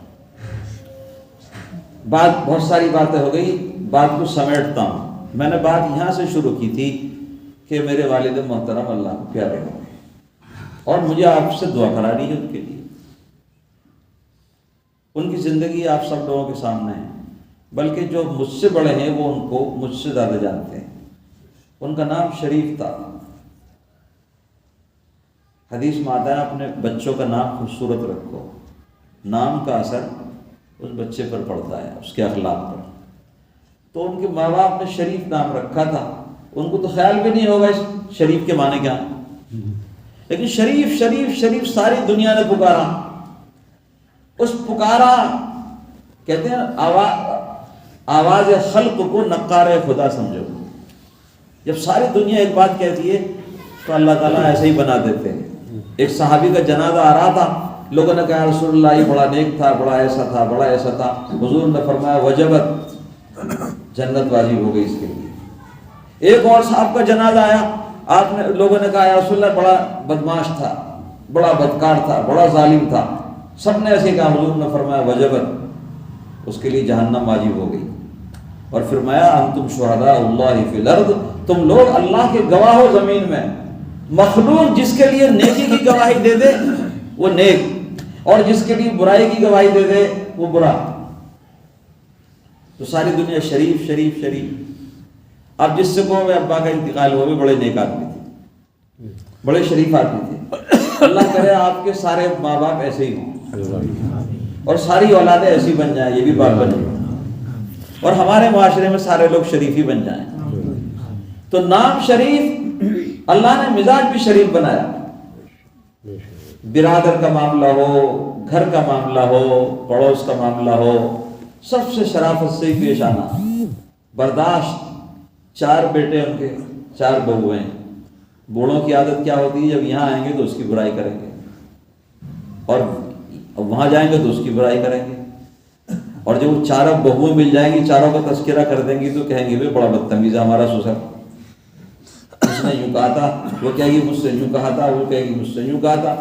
بہت ساری باتیں ہو گئی، بات کو سمیٹتا ہوں۔ میں نے بات یہاں سے شروع کی تھی کہ میرے والد محترم اللہ کو پیارے ہو گئے، اور مجھے آپ سے دعا کرانی ہے ان کے لیے۔ ان کی زندگی آپ سب لوگوں کے سامنے ہے، بلکہ جو مجھ سے بڑے ہیں وہ ان کو مجھ سے زیادہ جانتے ہیں۔ ان کا نام شریف تھا۔ حدیث میں آتا ہے اپنے بچوں کا نام خوبصورت رکھو، نام کا اثر اس بچے پر پڑتا ہے، اس کے اخلاق پر۔ تو ان کے ماں باپ نے شریف نام رکھا تھا، ان کو تو خیال بھی نہیں ہوگا اس شریف کے معنی کیا، لیکن شریف شریف شریف ساری دنیا نے پکارا۔ اس پکارا کہتے ہیں آواز خلق کو نقار خدا سمجھو۔ جب ساری دنیا ایک بات کہتی ہے تو اللہ تعالیٰ ایسے ہی بنا دیتے ہیں۔ ایک صحابی کا جنازہ آ رہا تھا، لوگوں نے کہا رسول اللہ یہ بڑا نیک تھا، بڑا ایسا تھا، بڑا ایسا تھا۔ حضور نے فرمایا وجبت، جنت واجب ہو گئی اس کے لیے۔ ایک اور صاحب کا جنازہ آیا، آپ نے لوگوں نے کہا یا رسول اللہ بڑا بدماش تھا، بڑا بدکار تھا، بڑا ظالم تھا، سب نے ایسے کہا۔ حضور نے فرمایا وجبت، اس کے لیے جہنم واجب ہو گئی۔ اور فرمایا انتم شہداء اللہ فی الارض، تم لوگ اللہ کے گواہ ہو زمین میں۔ مخلوق جس کے لیے نیکی کی گواہی دے دے وہ نیک، اور جس کے لیے برائی کی گواہی دے دے وہ برا۔ تو ساری دنیا شریف شریف شریف۔ اب جس سے کو ابا کا انتقال ہوا بھی بڑے نیک آدمی تھے، بڑے شریف آدمی تھے۔ اللہ کرے آپ کے سارے ماں باپ ایسے ہی ہوں، اور ساری اولادیں ایسی بن جائیں، یہ بھی بات بنے، اور ہمارے معاشرے میں سارے لوگ شریف ہی بن جائیں۔ تو نام شریف، اللہ نے مزاج بھی شریف بنایا۔ برادر کا معاملہ ہو، گھر کا معاملہ ہو، پڑوس کا معاملہ ہو، سب سے شرافت سے ہی پیش آنا، برداشت۔ 4 بیٹے ان کے، 4 بہو ہیں۔ بوڑھوں کی عادت کیا ہوتی ہے، جب یہاں آئیں گے تو اس کی برائی کریں گے، اور وہاں جائیں گے تو اس کی برائی کریں گے، اور جب وہ 4 بہویں مل جائیں گی، چاروں کا تذکرہ کر دیں گی تو کہیں گے بھی بڑا بدتمیز ہے ہمارا سسر، اس نے یوں کہا تھا، وہ کہے گی مجھ سے یوں کہا تھا، وہ کہے گی مجھ سے یوں کہا تھا۔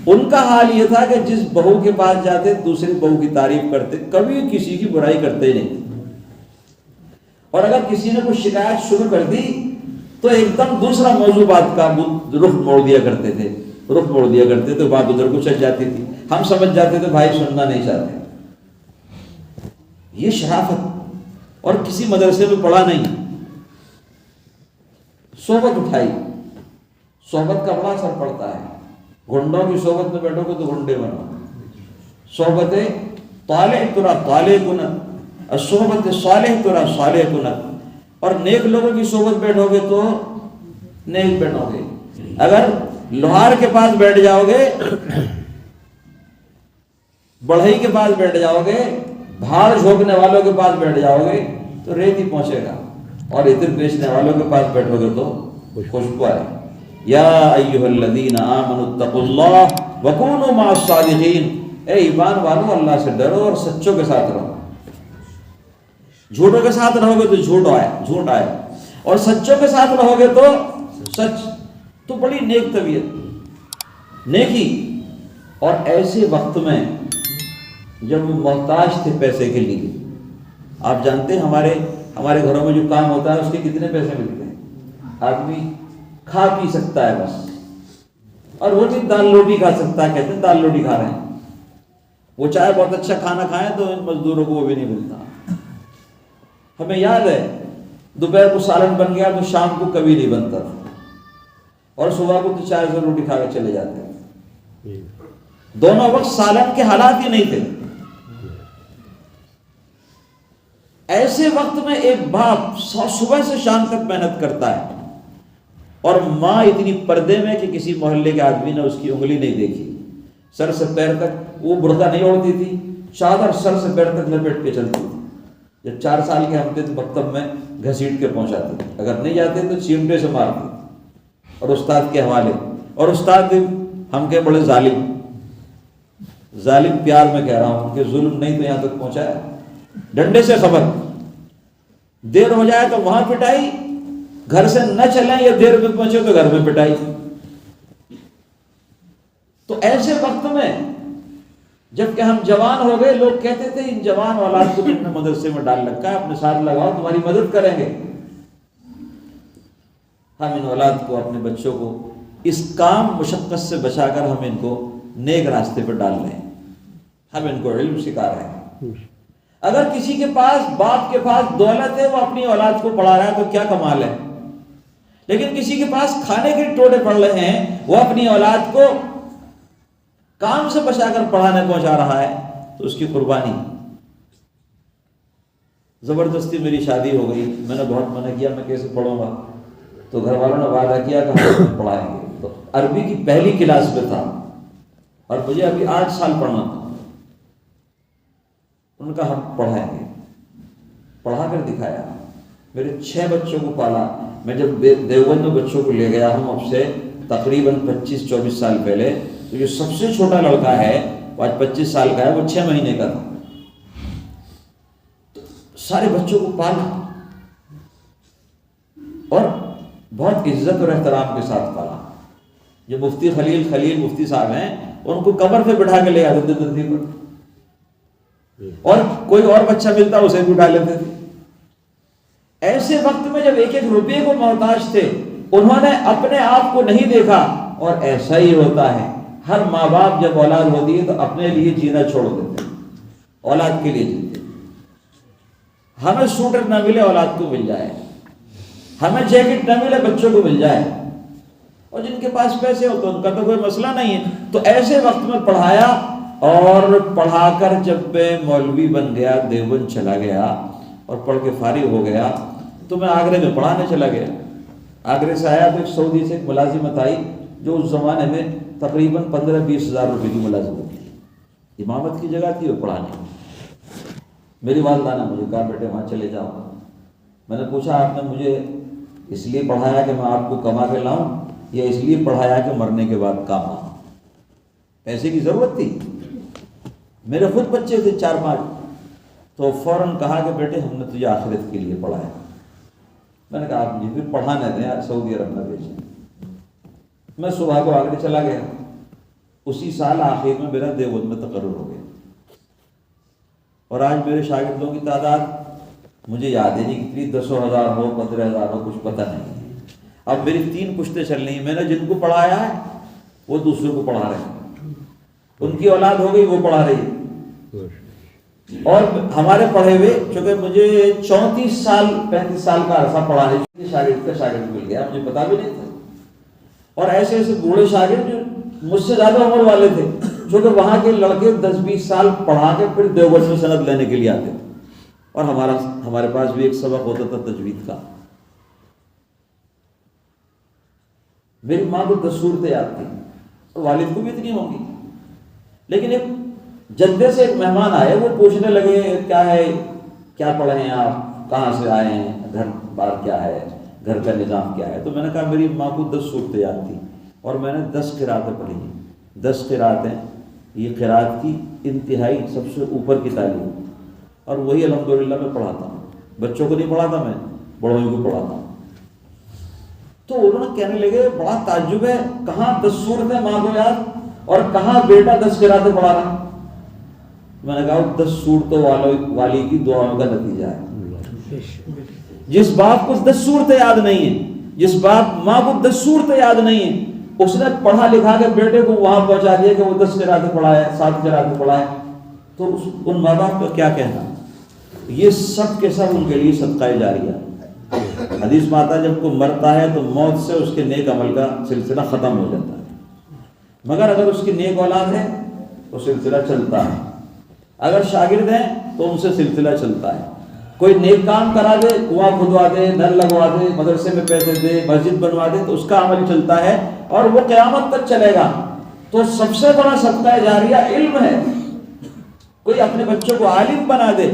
ان کا حال یہ تھا کہ جس بہو کے پاس جاتے دوسری بہو کی تعریف کرتے، کبھی کسی کی برائی کرتے ہی نہیں، اور اگر کسی نے کوئی شکایت شروع کر دی تو ایک دم دوسرا موضوع بات کا رخ موڑ دیا کرتے تھے، تو بات ادھر کو چل جاتی تھی، ہم سمجھ جاتے تھے بھائی سننا نہیں چاہتے۔ یہ شرافت، اور کسی مدرسے میں پڑھا نہیں۔ صحبت اٹھائی، صحبت کا بڑا اثر پڑتا ہے۔ گنڈوں کی صحبت میں بیٹھو گے تو گنڈے بنو۔ صحبت طالع ترا طالع کنت، صحبت صالح ترا صالح کنت، اور نیک لوگوں کی صحبت بیٹھو گے تو نیک بیٹھو گے۔ اگر لوہار کے پاس بیٹھ جاؤ گے بڑھئی کے پاس بیٹھ جاؤ گے، بھاڑ جھونکنے والوں کے پاس بیٹھ جاؤ گے تو ریت ہی پہنچے گا، اور عطر بیچنے والوں کے پاس بیٹھو گے تو خوشبو آئے۔ یا ایھا الذین آمنوا اتقوا اللہ وکونوا مع الصادقین، اے ایمان والو اللہ سے ڈرو اور سچوں کے ساتھ رہو۔ جھوٹوں کے ساتھ رہو گے تو جھوٹ آئے، اور سچوں کے ساتھ رہو گے تو سچ۔ تو بڑی نیک طبیعت، نیکی۔ اور ایسے وقت میں جب وہ محتاج تھے پیسے کے لیے، آپ جانتے ہیں ہمارے گھروں میں جو کام ہوتا ہے اس کے کتنے پیسے ملتے ہیں؟ آدمی کھا پی سکتا ہے بس، اور وہ بھی دال روٹی کھا سکتا ہے، کہتے ہیں دال روٹی کھا رہے ہیں، وہ چاہے بہت اچھا کھانا کھائیں تو ان مزدوروں کو وہ بھی نہیں ملتا۔ ہمیں یاد ہے دوپہر کو سالن بن گیا تو شام کو کبھی نہیں بنتا تھا، اور صبح کو تو چائے سے روٹی کھا کے چلے جاتے تھے۔ دونوں وقت سالن کے حالات ہی نہیں تھے۔ ایسے وقت میں ایک باپ صبح سے شام تک محنت کرتا ہے، اور ماں اتنی پردے میں کہ کسی محلے کے آدمی نے اس کی انگلی نہیں دیکھی، سر سے پیر تک وہ برقع نہیں اوڑھتی تھی، چادر سر سے پیر تک لپیٹ کے چلتی تھی۔ جب 4 سال کے ہم تھے تو مکتب میں گھسیٹ کے پہنچاتے تھے، اگر نہیں جاتے تو چیمٹے سے مارتے، اور استاد کے حوالے، اور استاد ہم کے بڑے ظالم پیار میں کہہ رہا ہوں کہ ظلم نہیں تو یہاں تک پہنچایا، ڈنڈے سے سبق، دیر ہو جائے تو وہاں پٹائی، گھر سے نہ چلیں یا دیر میں پہنچے تو گھر میں پٹائی۔ تو ایسے وقت میں جب کہ ہم جوان ہو گئے، لوگ کہتے تھے ان جوان اولاد کو تم نے مدرسے میں ڈال رکھا ہے، اپنے ساتھ لگاؤ تمہاری مدد کریں گے۔ ہم ان اولاد کو، اپنے بچوں کو اس کام مشقت سے بچا کر ہم ان کو نیک راستے پر ڈال رہے ہیں، ہم ان کو علم سکھا رہے ہیں۔ اگر کسی کے پاس، باپ کے پاس دولت ہے، وہ اپنی اولاد کو پڑھا رہا ہے تو کیا کمال ہے، لیکن کسی کے پاس کھانے کے ٹوٹے پڑ رہے ہیں، وہ اپنی اولاد کو کام سے بچا کر پڑھانے پہنچا رہا ہے، تو اس کی قربانی۔ زبردستی میری شادی ہو گئی، میں نے بہت منع کیا میں کیسے پڑھوں گا، تو گھر والوں نے وعدہ کیا کہ ہم پڑھائیں گے۔ تو عربی کی پہلی کلاس میں تھا اور مجھے ابھی 8 سال پڑھنا تھا، ان کا ہم پڑھائیں گے، پڑھا کر دکھایا۔ میرے 6 بچوں کو پالا۔ میں جب دیوبند میں بچوں کو لے گیا ہوں اب سے تقریباً 25-24 سال پہلے، تو جو سب سے چھوٹا لڑکا ہے وہ آج 25 سال کا ہے، وہ 6 مہینے کا تھا۔ تو سارے بچوں کو پالا اور بہت عزت اور احترام کے ساتھ پالا۔ جو مفتی خلیل مفتی صاحب ہیں، ان کو کمر پہ بٹھا کے لے آتے تھے دندی پر، اور کوئی اور بچہ ملتا اسے بھی اٹھا لیتے تھے۔ ایسے وقت میں جب 1-1 روپے کو محتاج تھے، انہوں نے اپنے آپ کو نہیں دیکھا۔ اور ایسا ہی ہوتا ہے، ہر ماں باپ جب اولاد ہوتی ہے تو اپنے لیے جینا چھوڑ دیتے ہیں، اولاد کے لیے جیتے۔ ہمیں سوٹر نہ ملے اولاد کو مل جائے، ہمیں جیکٹ نہ ملے بچوں کو مل جائے، اور جن کے پاس پیسے ہو تو ان کا تو کوئی مسئلہ نہیں ہے۔ تو ایسے وقت میں پڑھایا، اور پڑھا کر جب میں مولوی بن گیا، دیوبند چلا گیا اور پڑھ کے فارغ ہو گیا، تو میں آگرے میں پڑھانے چلا گیا۔ آگرے سے آیا تو ایک سعودی سے ایک ملازمت آئی، جو اس زمانے میں تقریباً 15-20 ہزار روپے کی ملازمت تھی، امامت کی جگہ تھی اور پڑھانے کی۔ میری والدہ نے مجھے کہا بیٹے وہاں چلے جاؤ۔ میں نے پوچھا آپ نے مجھے اس لیے پڑھایا کہ میں آپ کو کما کے لاؤں، یا اس لیے پڑھایا کہ مرنے کے بعد کام آؤں؟ پیسے کی ضرورت تھی، میرے خود بچے تھے 4-5۔ تو فوراً کہا کہ بیٹے ہم نے تجھے آخرت کے لیے پڑھایا۔ میں نے کہا آپ مجھے پھر پڑھانے دیں، سعودی عرب میں بھیجیں۔ میں صبح کو آگرے چلا گیا، اسی سال آخر میں میرا دیوبند میں تقرر ہو گیا، اور آج میرے شاگردوں کی تعداد مجھے یاد ہے نہیں کتنی، 10,000 ہو 15,000 ہو، کچھ پتہ نہیں۔ اب میری 3 پشتیں چل رہی ہیں، میں نے جن کو پڑھایا ہے وہ دوسروں کو پڑھا رہے ہیں، ان کی اولاد ہو گئی وہ پڑھا رہی ہے، اور ہمارے پڑھے ہوئے، چونکہ مجھے 34 سال 35 سال کا عرصہ پڑھانے کے شاگرد کا شاگرد مل گیا، مجھے پتا بھی نہیں تھا۔ اور ایسے ایسے بوڑھے شاگرد جو مجھ سے زیادہ عمر والے تھے، جو کہ وہاں کے لڑکے 10-20 سال پڑھا کے پھر دیوبند سے سند لینے کے لیے آتے تھے، اور ہمارے پاس بھی ایک سبق ہوتا تھا تجوید کا۔ میری ماں کو 10 صورتیں یاد تھیں، اور والد کو بھی اتنی ہوں گی، لیکن ایک جدے سے ایک مہمان آئے، وہ پوچھنے لگے کیا ہے، کیا پڑھے ہیں آپ، کہاں سے آئے ہیں، گھر بار کیا ہے، گھر کا نظام کیا ہے؟ تو میں نے کہا میری ماں کو 10 صورتیں یاد تھی اور میں نے 10 قرأتیں پڑھی ہیں، 10 قرأتیں، یہ قرأت کی انتہائی سب سے اوپر کی تعلیم، اور وہی الحمدللہ میں پڑھاتا ہوں، بچوں کو نہیں پڑھاتا، میں بڑوں کو پڑھاتا ہوں۔ تو انہوں نے کہنے لگے بڑا تعجب ہے، کہاں 10 صورتیں ماں کو یاد اور کہاں بیٹا 10 قرأتیں پڑھا رہا۔ میں نے کہا 10 صورتوں والی کی دعاؤں کا نتیجہ ہے۔ جس باپ کو 10 صورتیں یاد نہیں ہیں، جس باپ ماں کو 10 صورتیں یاد نہیں ہیں، اس نے پڑھا لکھا کے بیٹے کو وہاں پہنچا دیا کہ وہ 10 قرأتیں پڑھا ہے، 7 قرأتیں پڑھا ہے، تو ان ماں باپ کا کیا کہنا؟ یہ سب کے سب ان کے لیے صدقہ جاریہ۔ حدیث میں آتا ہے جب کوئی مرتا ہے تو موت سے اس کے نیک عمل کا سلسلہ ختم ہو جاتا ہے، مگر اگر اس کی نیک اولاد ہے تو سلسلہ چلتا ہے، اگر شاگرد ہیں تو ان سے سلسلہ چلتا ہے، کوئی نیک کام کرا دے، کنواں کھدوا دے، نل لگوا دے، مدرسے میں پیسے دے، مسجد بنوا دے، تو اس کا عمل چلتا ہے اور وہ قیامت تک چلے گا۔ تو سب سے بڑا صدقہ جاریہ علم ہے۔ کوئی اپنے بچوں کو عالم بنا دے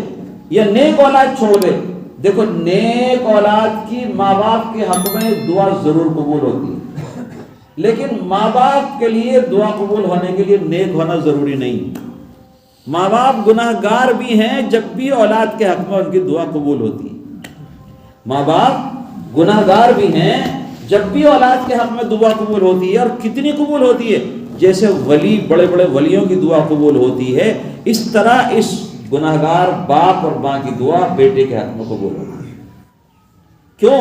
یا نیک اولاد چھوڑ دے۔ دیکھو نیک اولاد کی ماں باپ کے حق میں دعا ضرور قبول ہوتی ہے، لیکن ماں باپ کے لیے دعا قبول ہونے کے لیے نیک ہونا ضروری نہیں۔ ماں باپ گناہ گار بھی ہیں، جب بھی اولاد کے حق میں ان کی دعا قبول ہوتی ہے۔ ماں باپ گناہ گار بھی ہیں، جب بھی اولاد کے حق میں دعا قبول ہوتی ہے، اور کتنی قبول ہوتی ہے؟ جیسے ولی بڑے بڑے ولیوں کی دعا قبول ہوتی ہے، اس طرح اس گناہ گار باپ اور ماں کی دعا بیٹے کے حق میں قبول ہوتی ہے۔ کیوں؟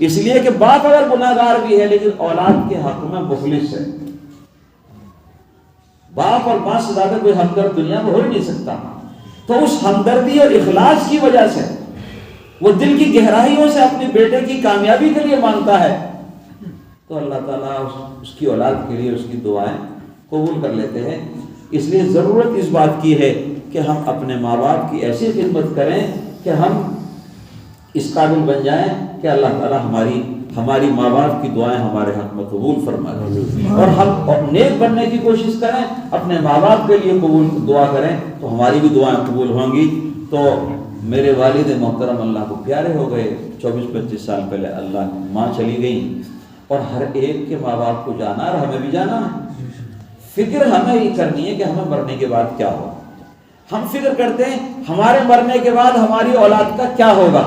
اس لیے کہ باپ اگر گناہ گار بھی ہے لیکن اولاد کے حق میں مخلص ہے۔ باپ اور ماں سے زیادہ کوئی ہمدرد دنیا میں ہو ہی نہیں سکتا، تو اس ہمدردی اور اخلاص کی وجہ سے وہ دل کی گہرائیوں سے اپنے بیٹے کی کامیابی کے لیے مانگتا ہے، تو اللہ تعالیٰ اس کی اولاد کے لیے اس کی دعائیں قبول کر لیتے ہیں۔ اس لیے ضرورت اس بات کی ہے کہ ہم اپنے ماں باپ کی ایسی خدمت کریں کہ ہم اس قابل بن جائیں کہ اللہ تعالیٰ ہماری ماں باپ کی دعائیں ہمارے حق میں قبول فرمائے، اور ہم نیک بننے کی کوشش کریں، اپنے ماں باپ کے لیے قبول دعا کریں تو ہماری بھی دعائیں قبول ہوں گی۔ تو میرے والد محترم اللہ کو پیارے ہو گئے، 24-25 سال پہلے اللہ کی ماں چلی گئی، اور ہر ایک کے ماں باپ کو جانا اور ہمیں بھی جانا ہے۔ فکر ہمیں یہ کرنی ہے کہ ہمیں مرنے کے بعد کیا ہوگا۔ ہم فکر کرتے ہیں ہمارے مرنے کے بعد ہماری اولاد کا کیا ہوگا،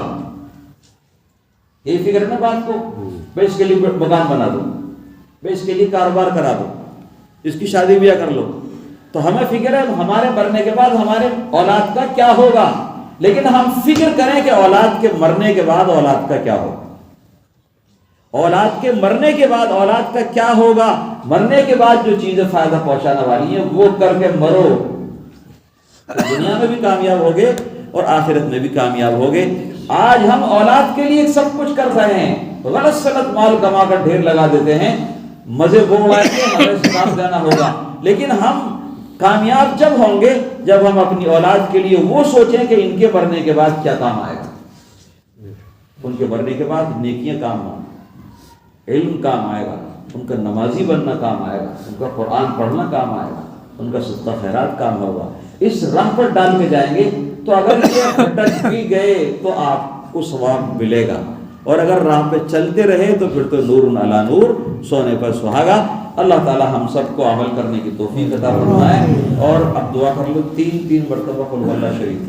یہ فکر نا بات کو، بھائی اس کے لیے مکان بنا دو، بھائی اس کے لیے کاروبار کرا دو، اس کی شادی بیاہ کر لو، تو ہمیں فکر ہے ہمارے مرنے کے بعد ہمارے اولاد کا کیا ہوگا، لیکن ہم فکر کریں کہ اولاد کے مرنے کے بعد اولاد کا کیا ہوگا، اولاد کے مرنے کے بعد اولاد کا کیا ہوگا۔ مرنے کے بعد جو چیزیں فائدہ پہنچانے والی ہیں وہ کر کے مرو، دنیا میں بھی کامیاب ہوگے اور آخرت میں بھی کامیاب ہوگے۔ آج ہم اولاد کے لیے سب کچھ کر رہے ہیں، غلط سلط مال کما کر ڈھیر لگا دیتے ہیں، مزے بوڑھائیں گے، ہمیں سلام دینا ہوگا، لیکن ہم کامیاب جب ہوں گے جب ہم اپنی اولاد کے لیے وہ سوچیں کہ ان کے مرنے کے بعد کیا کام آئے گا۔ ان کے مرنے کے بعد نیکیاں کام آئیں گا، علم کام آئے گا، ان کا نمازی بننا کام آئے گا، ان کا قرآن پڑھنا کام آئے گا، ان کا صدقہ خیرات کام ہوگا۔ اس راہ پر ڈال کے جائیں گے تو اگر یہ بھٹک بھی گئے تو آپ کو ثواب ملے گا، اور اگر راہ پہ چلتے رہے تو پھر تو نور علی نور، سونے پر سہاگا۔ اللہ تعالی ہم سب کو عمل کرنے کی توفیق عطا فرمائے۔ اور اب دعا کر لو، 3 مرتبہ قل هو اللہ شریف۔